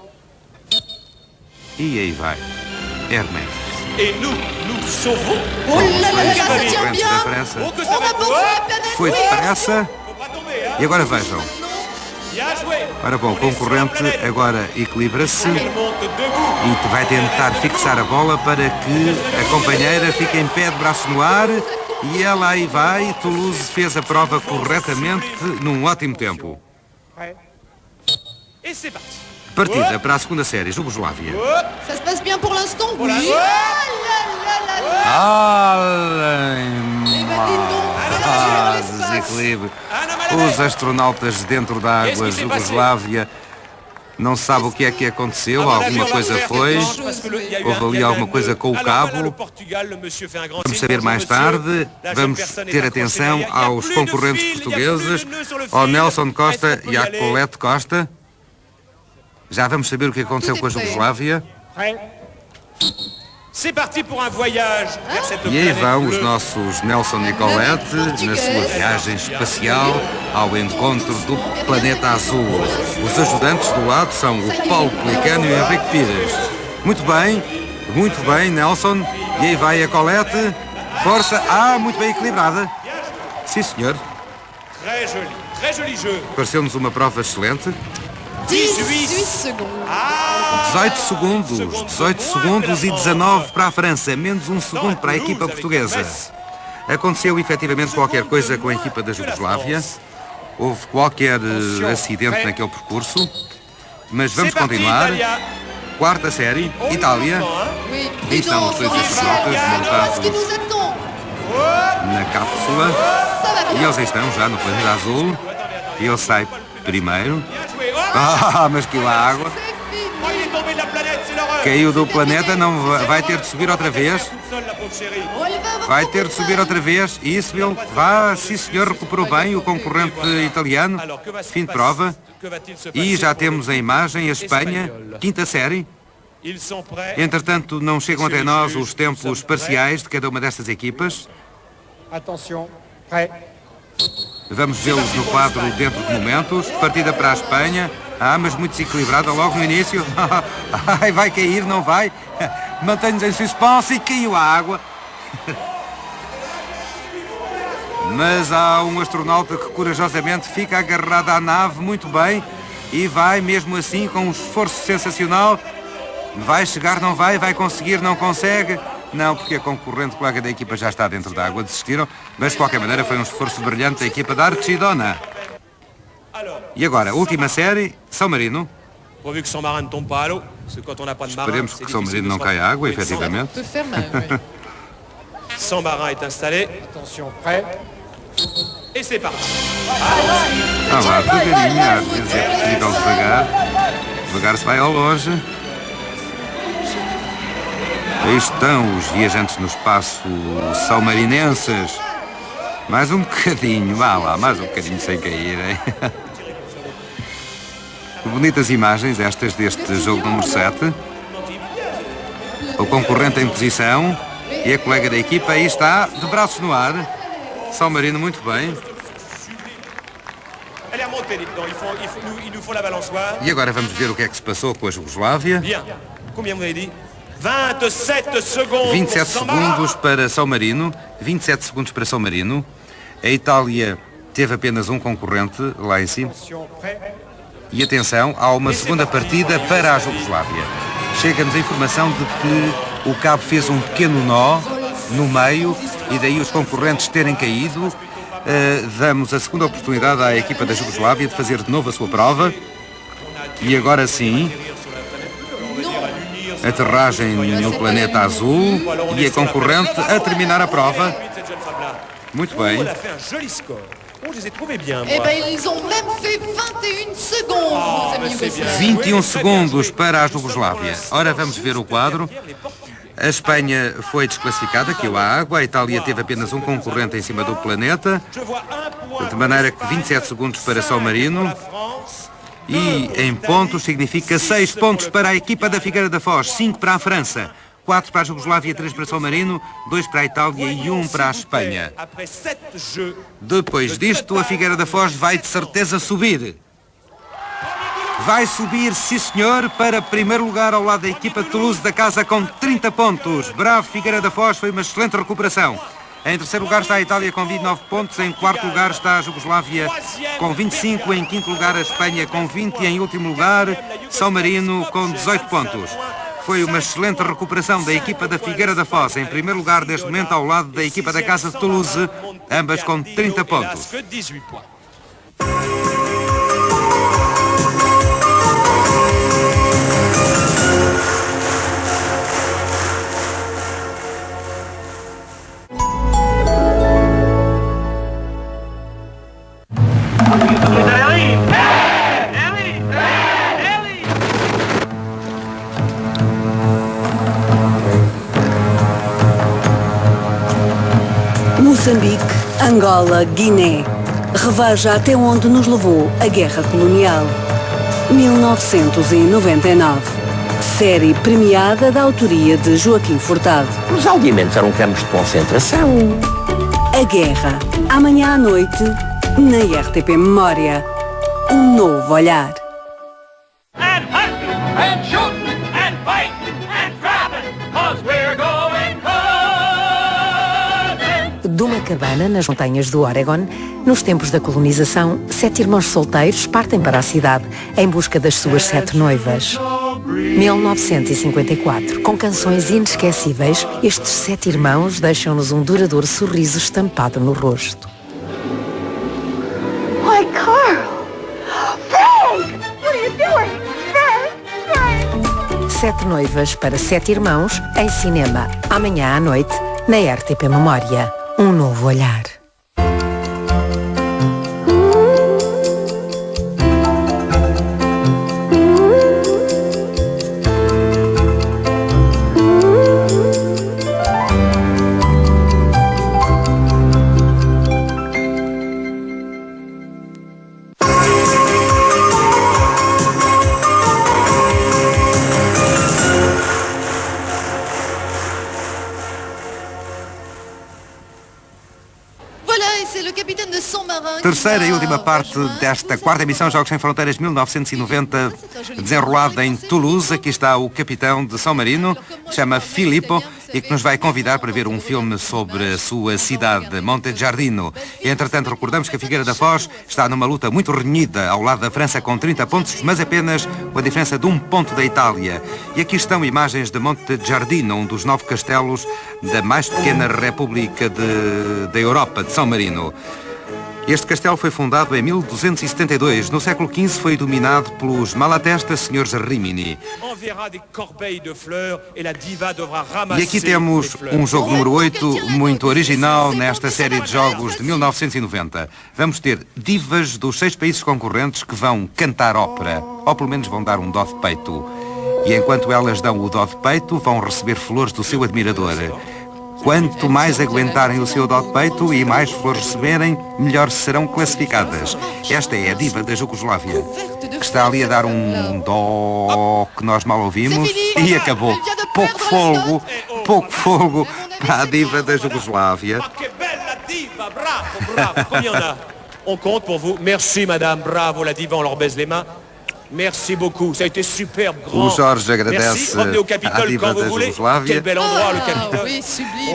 E aí vai. Hermès. Et nous sauvons. Oh là là là, ça tient bien. Da França On a beaucoup la planète. foi depressa. E agora vejam. Ora bom, o concorrente agora equilibra-se e vai tentar fixar a bola para que a companheira fique em pé de braços no ar. E ela aí vai. Toulouse fez a prova corretamente num ótimo tempo. Partida para a segunda série, Jugoslávia. Ça se passe bien pour l'instant, oui. Desequilíbrio. Os astronautas dentro da água, Jugoslávia, não se sabe o que é que aconteceu, alguma coisa foi, houve ali alguma coisa com o cabo. Vamos saber mais tarde, vamos ter atenção aos concorrentes portugueses, ao Nelson Costa e à Colette Costa. Já vamos saber o que aconteceu com a Jugoslávia. E aí vão os nossos Nelson e Colette na sua viagem espacial ao encontro do planeta azul. Os ajudantes do lado são o Paulo Pelicano e o Henrique Pires. Muito bem, Nelson. E aí vai a Colette. Força. Muito bem equilibrada. Sim, senhor. Pareceu-nos uma prova excelente. 18 segundos. 18 segundos e 19 para a França, menos um segundo para a equipa portuguesa. Aconteceu efetivamente qualquer coisa com a equipa da Jugoslávia. Houve qualquer acidente naquele percurso. Mas vamos continuar. Quarta série, Itália. Aí estão os dois astronautas montados na cápsula. E eles estão já no planeta azul. E ele sai primeiro. Mas caiu a água. Caiu do planeta, não vai ter de subir outra vez. Vai ter de subir outra vez. Isso, ele vai, sim senhor, recuperou bem o concorrente italiano. Fim de prova. E já temos a imagem, a Espanha, quinta série. Entretanto, não chegam até nós os tempos parciais de cada uma destas equipas. Vamos vê-los no quadro dentro de momentos. Partida para a Espanha. Mas muito desequilibrada logo no início. Vai cair, não vai? Mantém-nos em suspense e caiu a água. Mas há um astronauta que corajosamente fica agarrado à nave muito bem e vai mesmo assim com um esforço sensacional. Vai chegar, não vai? Vai conseguir, não consegue? Não, porque a concorrente colega da equipa já está dentro da água, desistiram, mas de qualquer maneira foi um esforço brilhante da equipa da Archidona. E agora, última série, São Marino. Esperemos que São Marino não caia água, efetivamente. São Marin est installé. Et c'est parti. Lá, devagarinho, às vezes é possível devagar. Devagar se vai ao longe. Aí estão os viajantes no espaço são-marinenses. Mais um bocadinho, vá lá, mais um bocadinho sem cair, hein? Bonitas imagens estas deste jogo número 7. O concorrente em posição e a colega da equipa aí está, de braços no ar. São Marino muito bem. E agora vamos ver o que é que se passou com a Jugoslávia. 27 segundos para São Marino. 27 segundos para São Marino. A Itália teve apenas um concorrente lá em cima. E atenção, há uma segunda partida para a Jugoslávia. Chega-nos a informação de que o cabo fez um pequeno nó no meio e daí os concorrentes terem caído. Damos a segunda oportunidade à equipa da Jugoslávia de fazer de novo a sua prova. E agora sim, aterragem no planeta azul e a concorrente a terminar a prova. Muito bem. Eh bien, ils ont même fait 21 secondes. 21 segundos para a Jugoslávia. Ora, vamos ver o quadro. A Espanha foi desclassificada, caiu à água. A Itália teve apenas um concorrente em cima do planeta. De maneira que 27 segundos para São Marino. E em pontos significa 6 pontos para a equipa da Figueira da Foz, 5 para a França, 4 para a Jugoslávia, 3 para São Marino, 2 para a Itália e 1 para a Espanha. Depois disto, a Figueira da Foz vai de certeza subir. vai subir, sim senhor, para primeiro lugar ao lado da equipa de Toulouse da casa com 30 pontos. Bravo, Figueira da Foz, foi uma excelente recuperação. Em terceiro lugar está a Itália com 29 pontos, em quarto lugar está a Jugoslávia com 25, em quinto lugar a Espanha com 20 e em último lugar São Marino com 18 pontos. Foi uma excelente recuperação da equipa da Figueira da Foz, em primeiro lugar neste momento ao lado da equipa da casa de Toulouse, ambas com 30 pontos. Moçambique, Angola, Guiné. Reveja até onde nos levou a Guerra Colonial. 1999. Série premiada da autoria de Joaquim Furtado. Os aldeamentos eram campos de concentração. A Guerra, amanhã à noite, na RTP Memória. Um novo olhar. De uma cabana nas montanhas do Oregon, nos tempos da colonização, 7 irmãos solteiros partem para a cidade em busca das suas 7 noivas. 1954, com canções inesquecíveis, estes 7 irmãos deixam-nos um duradouro sorriso estampado no rosto. Why, Carl! Frank! What are you doing? Frank! 7 noivas para 7 irmãos, em cinema, amanhã à noite, na RTP Memória. Um novo olhar. Terceira e última parte desta quarta emissão Jogos Sem Fronteiras 1990, desenrolada em Toulouse. Aqui está o capitão de São Marino, que se chama Filippo, e que nos vai convidar para ver um filme sobre a sua cidade, Montegiardino. Entretanto, recordamos que a Figueira da Foz está numa luta muito renhida ao lado da França com 30 pontos, mas apenas com a diferença de 1 ponto da Itália. E aqui estão imagens de Montegiardino, um dos 9 castelos da mais pequena república da Europa, de São Marino. Este castelo foi fundado em 1272. No século XV foi dominado pelos Malatesta, senhores Rimini. E aqui temos um jogo número 8, muito original nesta série de jogos de 1990. Vamos ter divas dos 6 países concorrentes que vão cantar ópera, ou pelo menos vão dar um dó de peito. E enquanto elas dão o dó de peito, vão receber flores do seu admirador. Quanto mais aguentarem o seu dó de peito e mais flores receberem, melhor serão classificadas. Esta é a diva da Jugoslávia, que está ali a dar um dó que nós mal ouvimos e acabou. Pouco fogo para a diva da Jugoslávia. On compte pour vous. Merci, madame. Bravo, la diva, on leur baise les mains. Merci beaucoup, ça a été superbe, grand. O Jorge agradece à diva da Jugoslávia,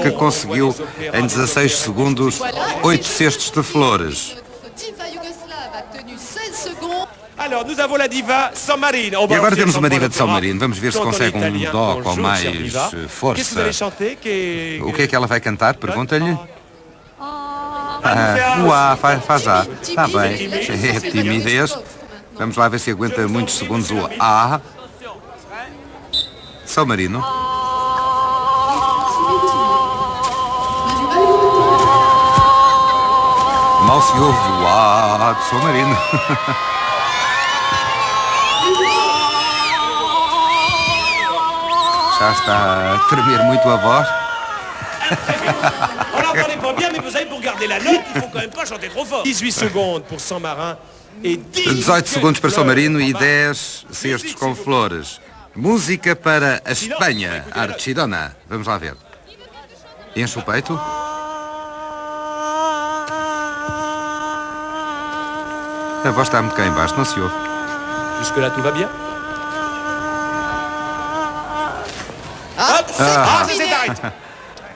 que conseguiu em 16 segundos 8 cestos de flores. E agora temos uma diva de São Marino. Vamos ver se consegue um dó com mais força. O que é que ela vai cantar? Pergunta-lhe. Faz já. Está bem. É timidez. Vamos lá ver se aguenta muitos segundos o A. São Marino. Mal se ouve o A de São Marino. Já está a tremer muito a voz. On l'entendait pas bien, mais vous savez, pour garder la note, il faut quand même pas chanter trop fort. 18 secondes pour Saint-Marin. 18 segundos para São Marino e 10 cestos com flores. Música para a Espanha, Archidona. Vamos lá ver. Enche o peito. A voz está muito cá em baixo, não se ouve. Jusque-là, tout va bien. Hop, ça s'est arrêté.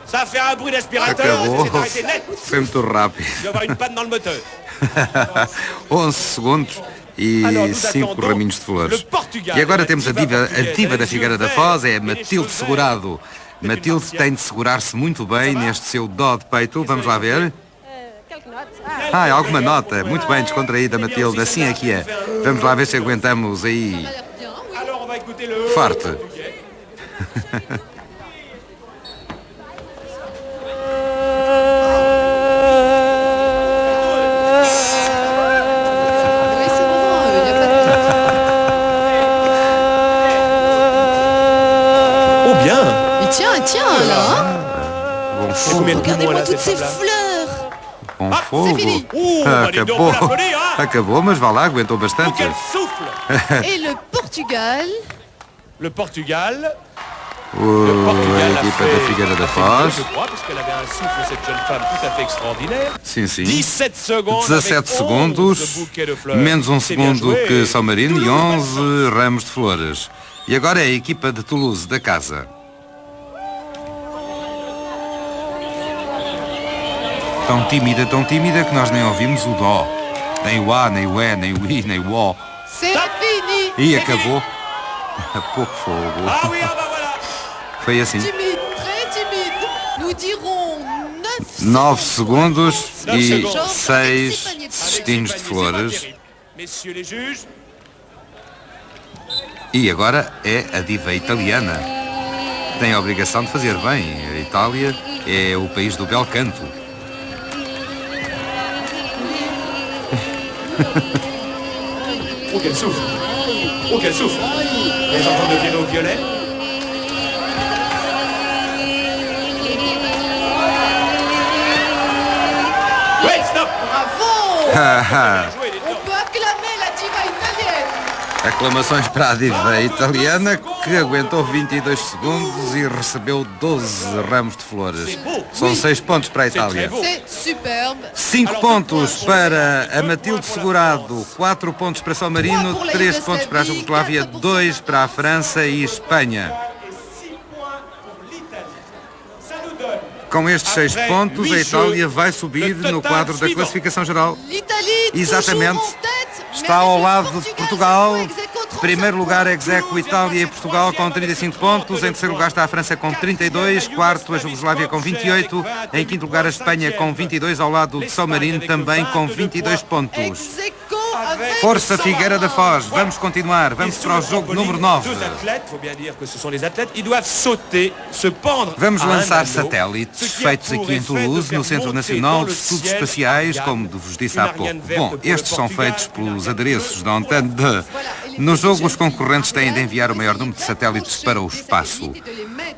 Ça a fait un bruit d'aspirateur, ça Acabou. s'est arrêté net. Foi muito rápido. Il va y avoir une panne dans le moteur. 11 segundos e 5 raminhos de flores. E agora temos a diva da Figueira da Foz, é Matilde Segurado. Matilde tem de segurar-se muito bem neste seu dó de peito. Vamos lá ver. Alguma nota. Muito bem, descontraída, Matilde. Assim é que é. Vamos lá ver se aguentamos aí. Forte. Tiens, là. Bom fogo. Regardez-moi toutes ces fleurs. Bom fogo. Acabou, mas vá lá, aguentou bastante. Et le Portugal. Le Portugal. A equipa da Figueira da Foz. Je crois, parce qu'elle avait un souffle, cette jeune femme, tout à fait extraordinaire. Sim, sim. 17 segundos. 17 segundos, menos um segundo que São Marino e 11 ramos de flores. E agora é a equipa de Toulouse, da casa. Tão tímida que nós nem ouvimos o dó. Nem o A, nem o E, nem o I, nem o O. C'est fini. E acabou. A pouco fogo. Foi assim. Timide, très timide. Nous dirons 9 segundos e 6 cestinhos de flores. E agora é a diva italiana. Tem a obrigação de fazer bem. A Itália é o país do bel canto. Oh, quel souffle! Oh, quel souffle! Les enfants de piano violet. Oui, stop! Bravo! On peut acclamer la diva italienne. Aclamações para a diva italiana, que aguentou 22 segundos e recebeu 12 ramos de flores. São 6 pontos para a Itália. 5 pontos para a Matilde Segurado, 4 pontos para São Marino, 3 pontos para a Jugoslávia, 2 para a França e Espanha. Com estes 6 pontos, a Itália vai subir no quadro da classificação geral. Exatamente. Está ao lado de Portugal. Primeiro lugar, ex-aequo Itália e Portugal com 35 pontos. Em terceiro lugar está a França com 32. Quarto, a Jugoslávia com 28. Em quinto lugar, a Espanha com 22, ao lado de São Marino também com 22 pontos. Força Figueira da Foz. Vamos continuar. Vamos para o jogo número 9. Vamos lançar satélites feitos aqui em Toulouse, no Centro Nacional de Estudos Espaciais, como vos disse há pouco. Bom, estes são feitos pelos adereços da Antenne 2. No jogo, os concorrentes têm de enviar o maior número de satélites para o espaço.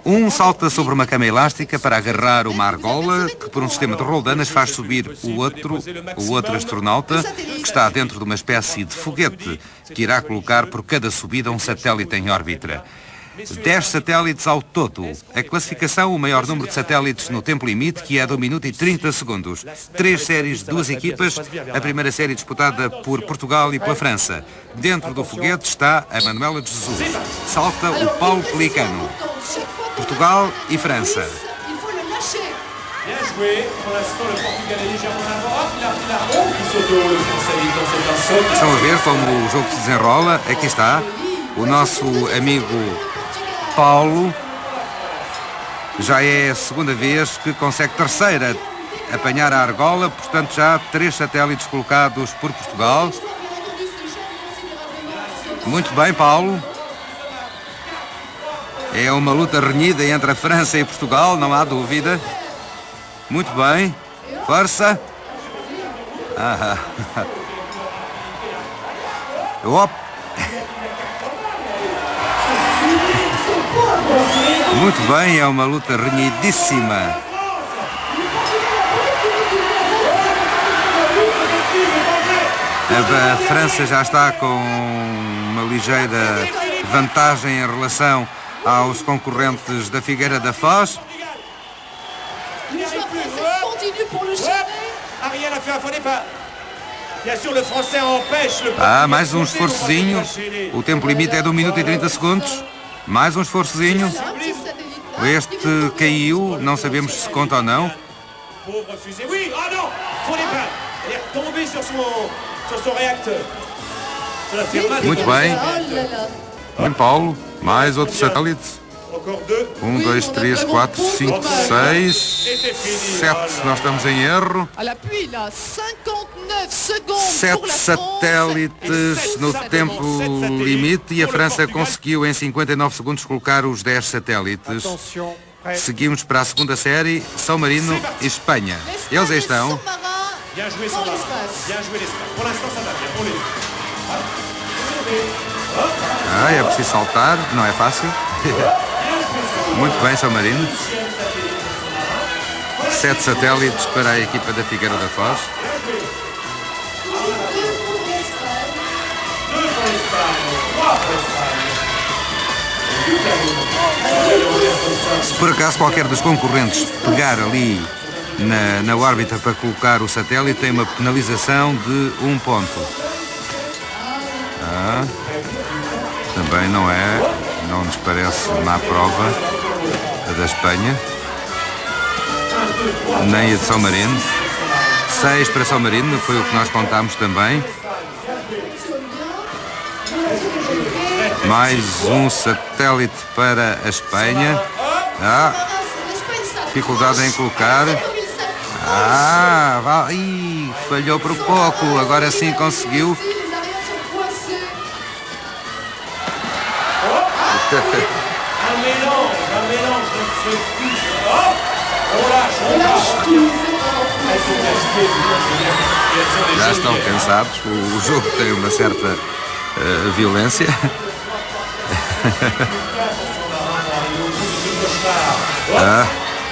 Um salta sobre uma cama elástica para agarrar uma argola, que por um sistema de roldanas faz subir o outro astronauta, que está dentro de uma espécie de foguete, que irá colocar por cada subida um satélite em órbita. 10 satélites ao todo. A classificação, o maior número de satélites no tempo limite, que é de 1 minuto e 30 segundos. 3 séries de 2 equipas, a primeira série disputada por Portugal e pela França. Dentro do foguete está a Manuela de Jesus. Salta o Paulo Pelicano. Portugal e França. Estão a ver como o jogo se desenrola? Aqui está o nosso amigo Paulo. Já é a segunda vez que consegue terceira apanhar a argola, portanto já 3 satélites colocados por Portugal. Muito bem, Paulo. É uma luta renhida entre a França e Portugal, não há dúvida. Muito bem. Força. Muito bem, é uma luta renhidíssima. A França já está com uma ligeira vantagem em relação aos concorrentes da Figueira da Foz. Mais um esforçozinho. O tempo limite é de 1 minuto e 30 segundos. Mais um esforçozinho. Este caiu, não sabemos se conta ou não. Muito bem. Bem, Paulo. Mais outro satélite. 1, 2, 3, 4, 5, 6, 7. Nós estamos em erro. 7 satélites no tempo limite e a França conseguiu em 59 segundos colocar os 10 satélites. Seguimos para a segunda série, São Marino e Espanha. Eles aí estão. É preciso saltar, não é fácil. Muito bem, São Marino. 7 satélites para a equipa da Figueira da Foz. Se por acaso qualquer dos concorrentes pegar ali na órbita para colocar o satélite, tem uma penalização de 1 ponto. Também não nos parece má prova a da Espanha, nem a de São Marino. 6 para São Marino, foi o que nós contámos também. Mais um satélite para a Espanha. Dificuldade em colocar. Falhou por pouco, agora sim conseguiu. Já estão cansados, o jogo tem uma certa violência.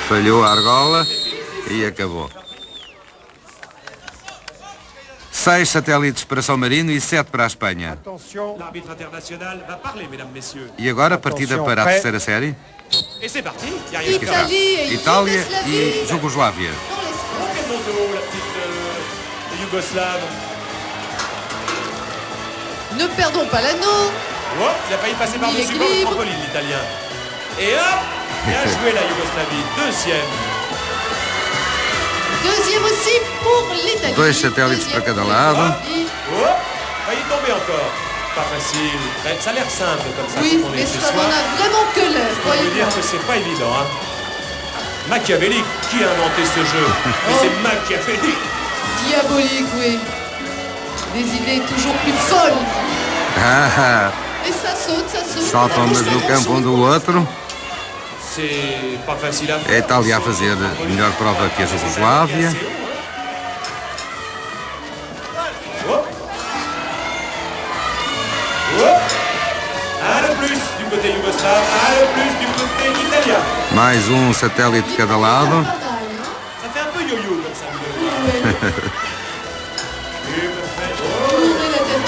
Falhou a argola e acabou. 6 satélites para São Marino e 7 para a Espanha. E agora partida para a terceira série. Itália e Jugoslávia. Ne perdons pas l'anneau. Il a failli passer par-dessus le trampoline, l'Italien. Et hop, bien joué la Yougoslavie. Deuxième aussi pour l'Italie. 2 satélites para cada lado. Failli tomber encore. Pas facile. Ça a l'air simple comme ça. Oui, mais ça n'en a vraiment que l'air. On peut dire que c'est pas évident. Machiavélique. Qui a inventé ce jeu? Mais c'est machiavélique. Diabolique, oui. Des idées toujours plus folles. E ça saute. Saltam no campo um do outro. Pas facile à faire. A Itália a fazer melhor prova que a Jugoslávia. Mais um satélite de cada lado.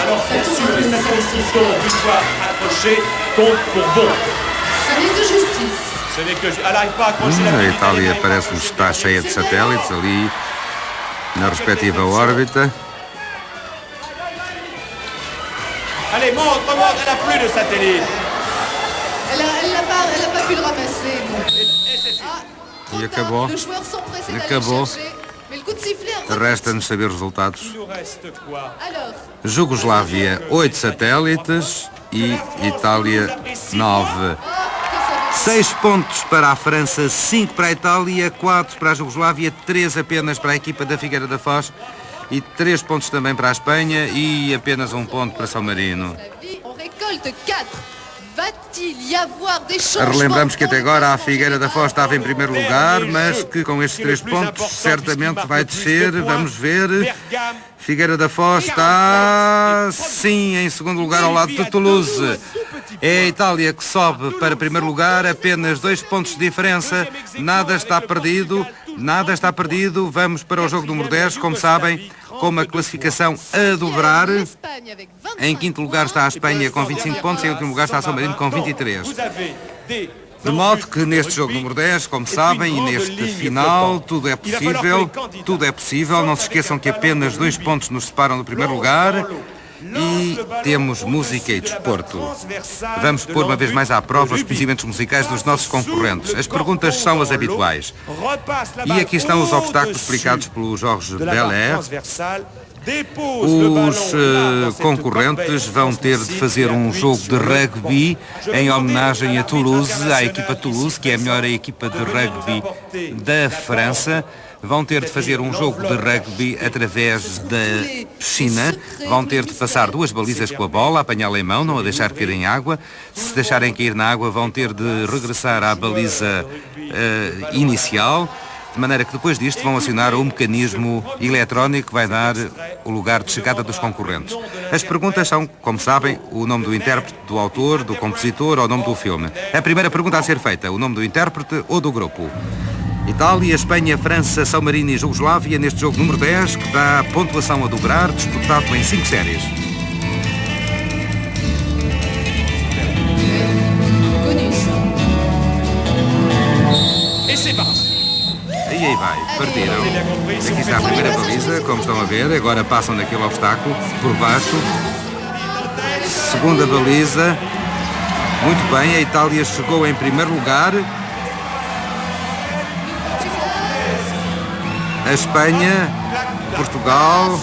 Alors bien sûr, les statistiques une fois accrochées comptent pour bon. Ce n'est que justice. Ce n'est que elle n'arrive pas à accrocher la A Itália parece-nos estar cheia de satélites ali na respectiva órbita. Allez, monte, elle n'a plus de satellite. Elle n'a pas pu le ramasser. E acabou. Acabou. Resta-nos saber os resultados. Jugoslávia 8 satélites e Itália 9. 6 pontos para a França, 5 para a Itália, 4 para a Jugoslávia, 3 apenas para a equipa da Figueira da Foz e 3 pontos também para a Espanha e apenas 1 ponto para São Marino. Relembramos que até agora a Figueira da Foz estava em primeiro lugar, mas que com estes 3 pontos certamente vai descer. Vamos ver. Figueira da Foz está, sim, em segundo lugar ao lado de Toulouse. É a Itália que sobe para primeiro lugar, apenas 2 pontos de diferença. Nada está perdido, nada está perdido. Vamos para o jogo número 10, como sabem, com uma classificação a dobrar. Em quinto lugar está a Espanha com 25 pontos, em último lugar está a São Marino com 23. De modo que neste jogo número 10, como sabem, e neste final, tudo é possível, não se esqueçam que apenas 2 pontos nos separam do primeiro lugar e temos música e desporto. Vamos pôr uma vez mais à prova os conhecimentos musicais dos nossos concorrentes. As perguntas são as habituais. E aqui estão os obstáculos explicados pelo Jorge Belair. Os concorrentes vão ter de fazer um jogo de rugby em homenagem a Toulouse, à equipa Toulouse, que é a melhor equipa de rugby da França. Vão ter de fazer um jogo de rugby através da piscina. Vão ter de passar 2 balizas com a bola, apanhá-la em mão, não a deixar cair em água. Se deixarem cair na água, vão ter de regressar à baliza inicial. De maneira que depois disto vão acionar um mecanismo eletrónico que vai dar o lugar de chegada dos concorrentes. As perguntas são, como sabem, o nome do intérprete, do autor, do compositor ou o nome do filme. A primeira pergunta a ser feita, o nome do intérprete ou do grupo. Itália, Espanha, França, São Marino e Jugoslávia neste jogo número 10, que dá pontuação a dobrar, disputado em 5 séries. E c'est parti. E aí vai, partiram. Aqui está a primeira baliza, como estão a ver, agora passam daquele obstáculo, por baixo. Segunda baliza, muito bem, a Itália chegou em primeiro lugar. A Espanha, Portugal,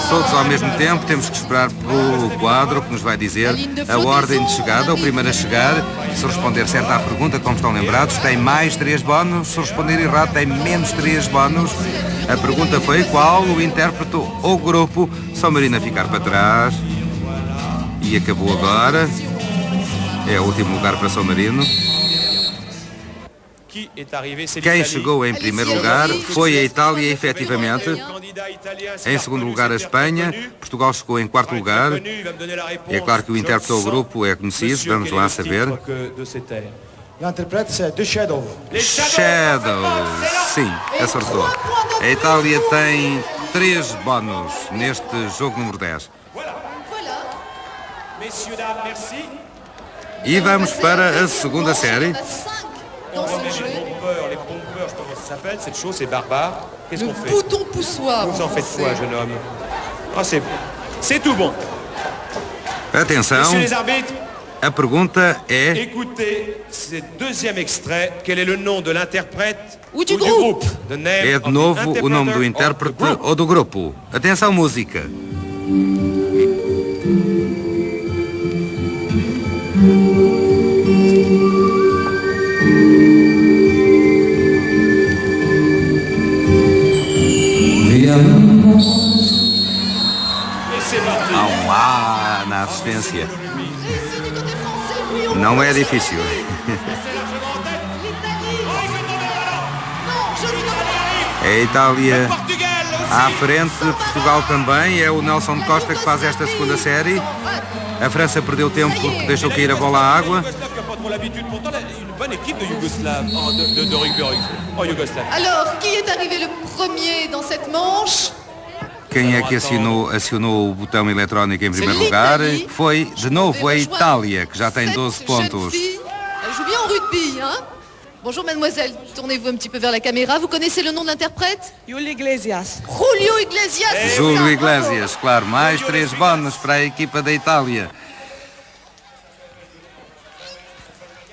todos ao mesmo tempo, temos que esperar pelo quadro que nos vai dizer a ordem de chegada. O primeiro a chegar, se responder certo à pergunta, como estão lembrados, tem mais 3 bónus, se responder errado tem menos 3 bónus. A pergunta foi qual o intérprete ou grupo. São Marino a ficar para trás e acabou agora. É o último lugar para São Marino. Quem chegou em primeiro lugar foi a Itália, efetivamente. Em segundo lugar, a Espanha. Portugal chegou em quarto lugar. É claro que o intérprete ou grupo é conhecido. Vamos lá saber. Shadow. Sim, acertou. A Itália tem 3 bónus neste jogo número 10. E vamos para a segunda série. Les pompeurs, comment ça s'appelle cette chose, c'est barbare. Qu'est-ce qu'on fait? Le bouton poussoir. Vous en faites quoi, jeune homme? Ah, c'est tout bon. Atenção. Messieurs les arbitres, a pergunta é... Écoutez, ce deuxième extrait, quel est le nom de l'interprète ou du groupe? É de novo o nome do intérprete ou do grupo. Atenção, música. Há um A na assistência. Não é difícil. É a Itália à frente, Portugal também. É o Nelson Costa que faz esta segunda série. A França perdeu tempo porque deixou cair a bola à água. Alors, qui est arrivé le premier dans cette manche? Quem é que acionou o botão eletrónico em primeiro lugar? Foi, de novo, a Itália, que já tem 12 pontos. Elle joue bien au rugby, hein? Bonjour mademoiselle, tournez-vous un petit peu vers la caméra. Vous connaissez le nom de l'interprète? Julio Iglesias. Julio Iglesias. Julio Iglesias, claro, mais 3 bónus para a equipa da Itália.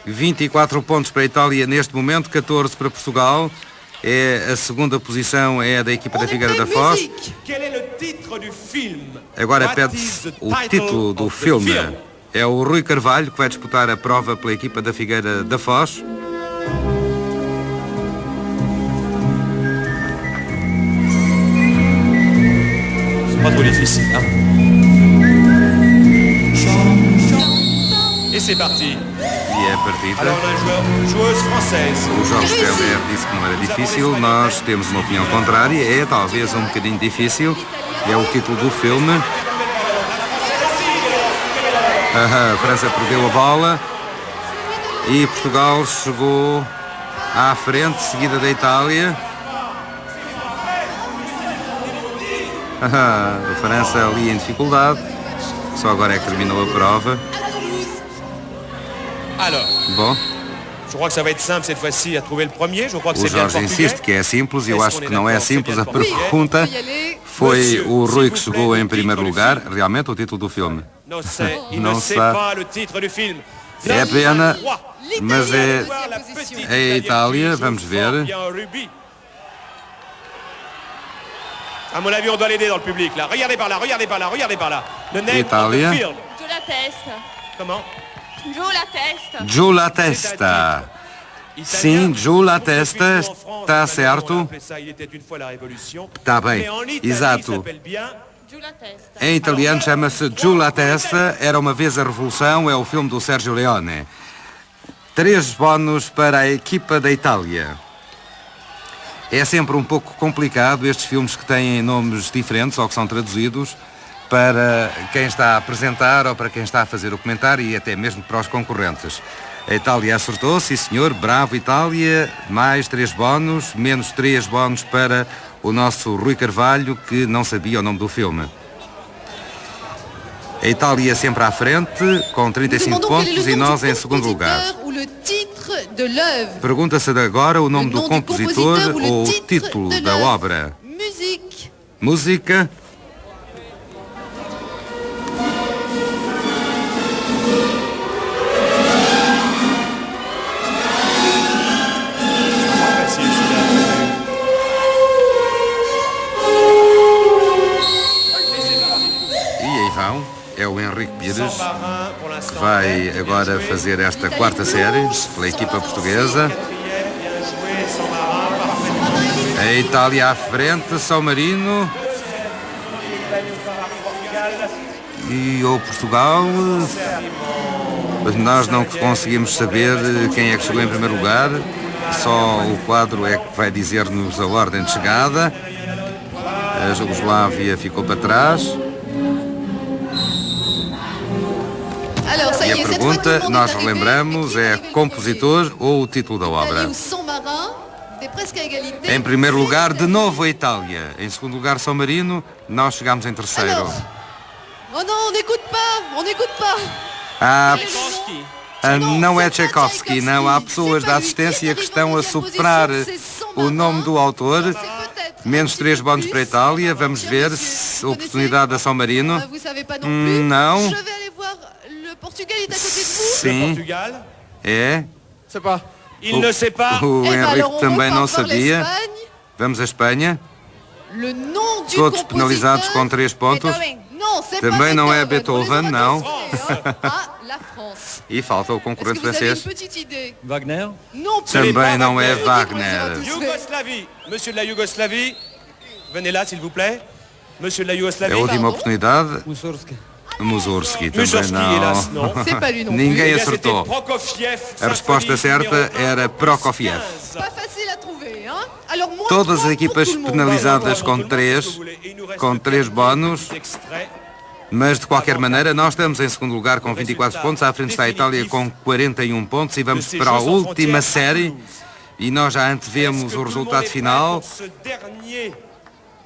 24 pontos para a Itália neste momento, 14 para Portugal. A segunda posição é a da equipa da Figueira da Foz. Agora pede-se o título do filme. É o Rui Carvalho que vai disputar a prova pela equipa da Figueira da Foz. C'est pas trop difficile, hein? Et c'est parti. E é a partida. Alors, on a une joueuse française. O Jorge Belair disse que não era difícil. Nós temos uma opinião contrária. É talvez um bocadinho difícil. É o título do filme. A França perdeu a bola. E Portugal chegou à frente, seguida da Itália. A França ali em dificuldade. Só agora é que terminou a prova. Bom, O Jorge insiste que é simples e eu acho que não é simples a pergunta. Foi o Rui que chegou em primeiro lugar. Realmente o título do filme? Não sabe. É pena, mas é a Itália. Vamos ver. À mon avis, on doit l'aider dans le public, là. Regardez par là, regardez par là, regardez par là. Le name of the field. Giù la testa. Comment? Giù la testa. Giù la testa. Sim, giù la testa. Está certo. Está bem, exato. Em italiano chama-se Giù la testa. Era uma vez a Revolução, é o filme do Sergio Leone. 3 bónus para a equipa da Itália. É sempre um pouco complicado estes filmes que têm nomes diferentes ou que são traduzidos para quem está a apresentar ou para quem está a fazer o comentário e até mesmo para os concorrentes. A Itália acertou, sim senhor, bravo Itália, mais 3 bónus, menos 3 bónus para o nosso Rui Carvalho que não sabia o nome do filme. A Itália sempre à frente, com 35 pontos e nós em segundo lugar. Pergunta-se agora o nome do compositor ou o título da obra. Música. E aí vão. É o Henrique Pires, que vai agora fazer esta 4ª série pela equipa portuguesa. A Itália à frente, São Marino. E o Portugal. Nós não conseguimos saber quem é que chegou em primeiro lugar. Só o quadro é que vai dizer-nos a ordem de chegada. A Jugoslávia ficou para trás. E a pergunta, nós relembramos, é compositor ou o título da obra? Em primeiro lugar, de novo a Itália. Em segundo lugar, São Marino. Nós chegamos em terceiro. Oh não, on n'écoute pas. Não é Tchaikovsky, não. Há pessoas da assistência que estão a soprar o nome do autor. Menos 3 bónus para a Itália. Vamos ver se oportunidade da São Marino. Não. Sim. É. O Henrique também não sabia. Vamos à Espanha. Todos penalizados com 3 pontos. Também não é Beethoven, não. E falta o concorrente francês. Wagner? Também não é Wagner. Yougoslavie. Monsieur de la Yougoslavie, venez là, s'il vous plaît. Monsieur de la Yougoslavie. É a última oportunidade. Mussorgsky também não. Ninguém acertou. A resposta certa era Prokofiev. Todas as equipas penalizadas com 3 bónus. Mas de qualquer maneira nós estamos em segundo lugar com 24 pontos. À frente está a Itália com 41 pontos e vamos para a última série. E nós já antevemos o resultado final.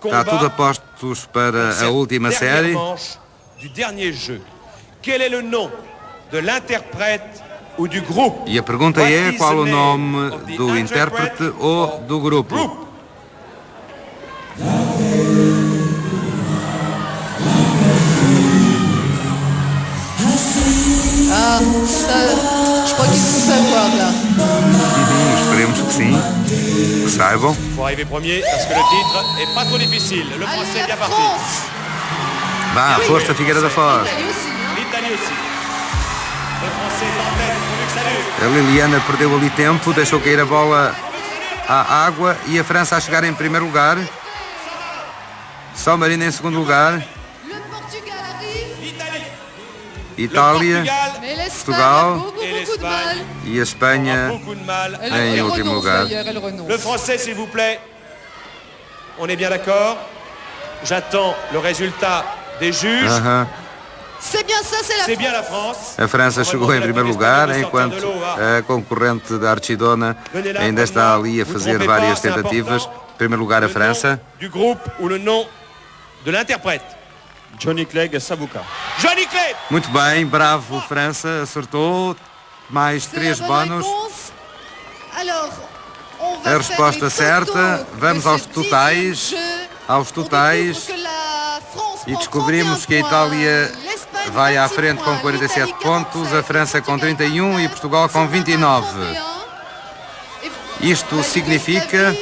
Está tudo a postos para a última série. E a pergunta é qual o nome do intérprete ou do grupo? Je crois qu'ils vont savoir là. Esperemos que sim, que saibam. Pour arriver premier, parce que le titre est pas trop difficile. Le français est bien parti. Vá, força Figueira da Foz. L'Italie aussi. Le français est en tête, pourvu que ça dure. A Liliana perdeu ali tempo, deixou cair a bola à água e a França a chegar em primeiro lugar. São Marino em segundo lugar. Itália, Portugal e a Espanha em último lugar. Le français, s'il vous plaît. On est bien d'accord. J'attends le résultat des juges. C'est bien la France. A França chegou em primeiro lugar, enquanto a concorrente da Archidona ainda está ali a fazer várias tentativas. Em primeiro lugar a França. Du groupe ou le nom de l'interprète. Johnny Clegg, Sabuca. Johnny Clegg! Muito bem, bravo França, acertou. Mais 3 bónus. A resposta certa, vamos aos totais, e descobrimos que a Itália vai à frente com 47 pontos, a França com 31 e Portugal com 29. Isto significa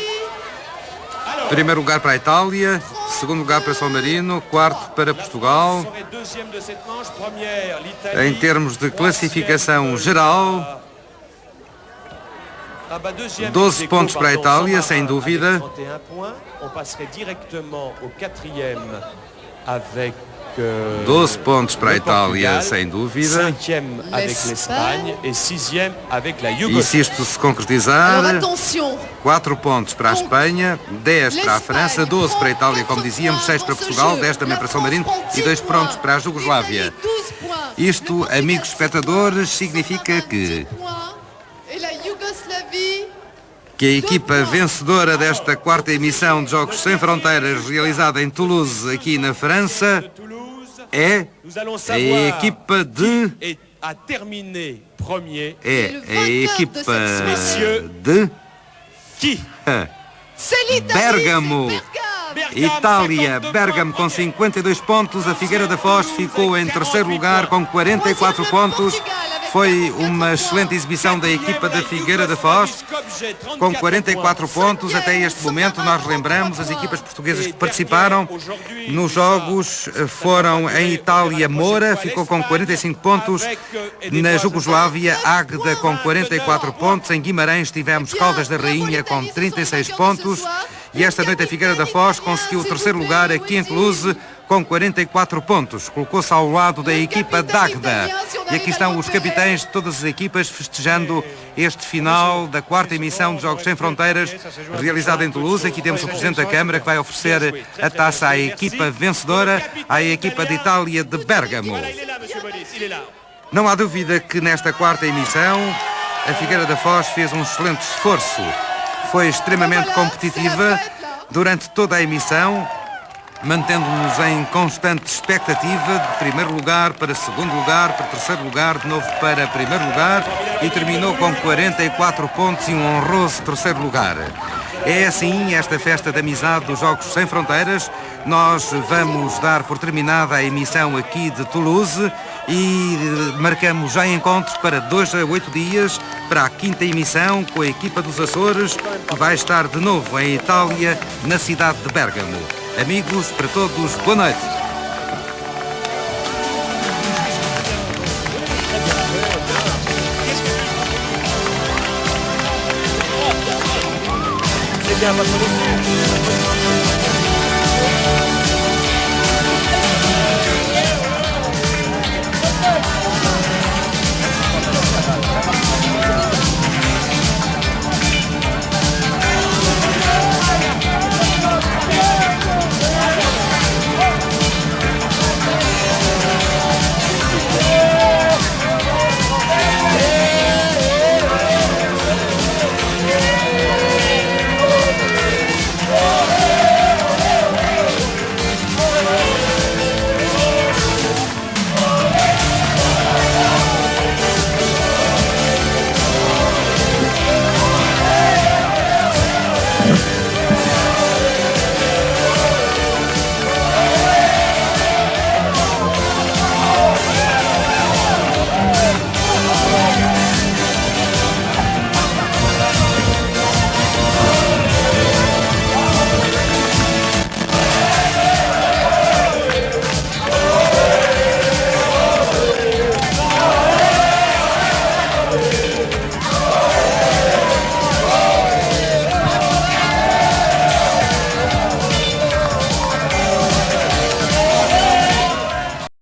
primeiro lugar para a Itália, segundo lugar para San Marino, quarto para Portugal. Em termos de classificação geral, 12 pontos para a Itália, sem dúvida. 12 pontos para a Itália, sem dúvida. E se isto se concretizar, 4 pontos para a Espanha, 10 para a França, 12 para a Itália, como dizíamos, 6 para Portugal, 10 também para San Marino e 2 pontos para a Jugoslávia. Isto, amigos espectadores, significa que a equipa vencedora desta quarta emissão de Jogos Sem Fronteiras, realizada em Toulouse, aqui na França, é a equipa de... Bérgamo. Itália, Bérgamo com 52 pontos, a Figueira da Foz ficou em terceiro lugar com 44 pontos. Foi uma excelente exibição da equipa da Figueira da Foz, com 44 pontos. Até este momento, nós lembramos, as equipas portuguesas que participaram nos jogos foram em Itália, Moura, ficou com 45 pontos. Na Jugoslávia, Águeda com 44 pontos. Em Guimarães tivemos Caldas da Rainha com 36 pontos. E esta noite a Figueira da Foz conseguiu o terceiro lugar aqui em Toulouse com 44 pontos. Colocou-se ao lado da equipa de Águeda. E aqui estão os capitães de todas as equipas festejando este final da quarta emissão de Jogos Sem Fronteiras, realizada em Toulouse. Aqui temos o Presidente da Câmara que vai oferecer a taça à equipa vencedora, à equipa de Itália de Bérgamo. Não há dúvida que nesta quarta emissão a Figueira da Foz fez um excelente esforço. Foi extremamente competitiva durante toda a emissão, mantendo-nos em constante expectativa de primeiro lugar para segundo lugar, para terceiro lugar, de novo para primeiro lugar, e terminou com 44 pontos e um honroso terceiro lugar. É assim esta festa de amizade dos Jogos Sem Fronteiras. Nós vamos dar por terminada a emissão aqui de Toulouse e marcamos já encontros para 2 a 8 dias para a quinta emissão com a equipa dos Açores, que vai estar de novo em Itália, na cidade de Bérgamo. Amigos, para todos, boa noite. C'est bien,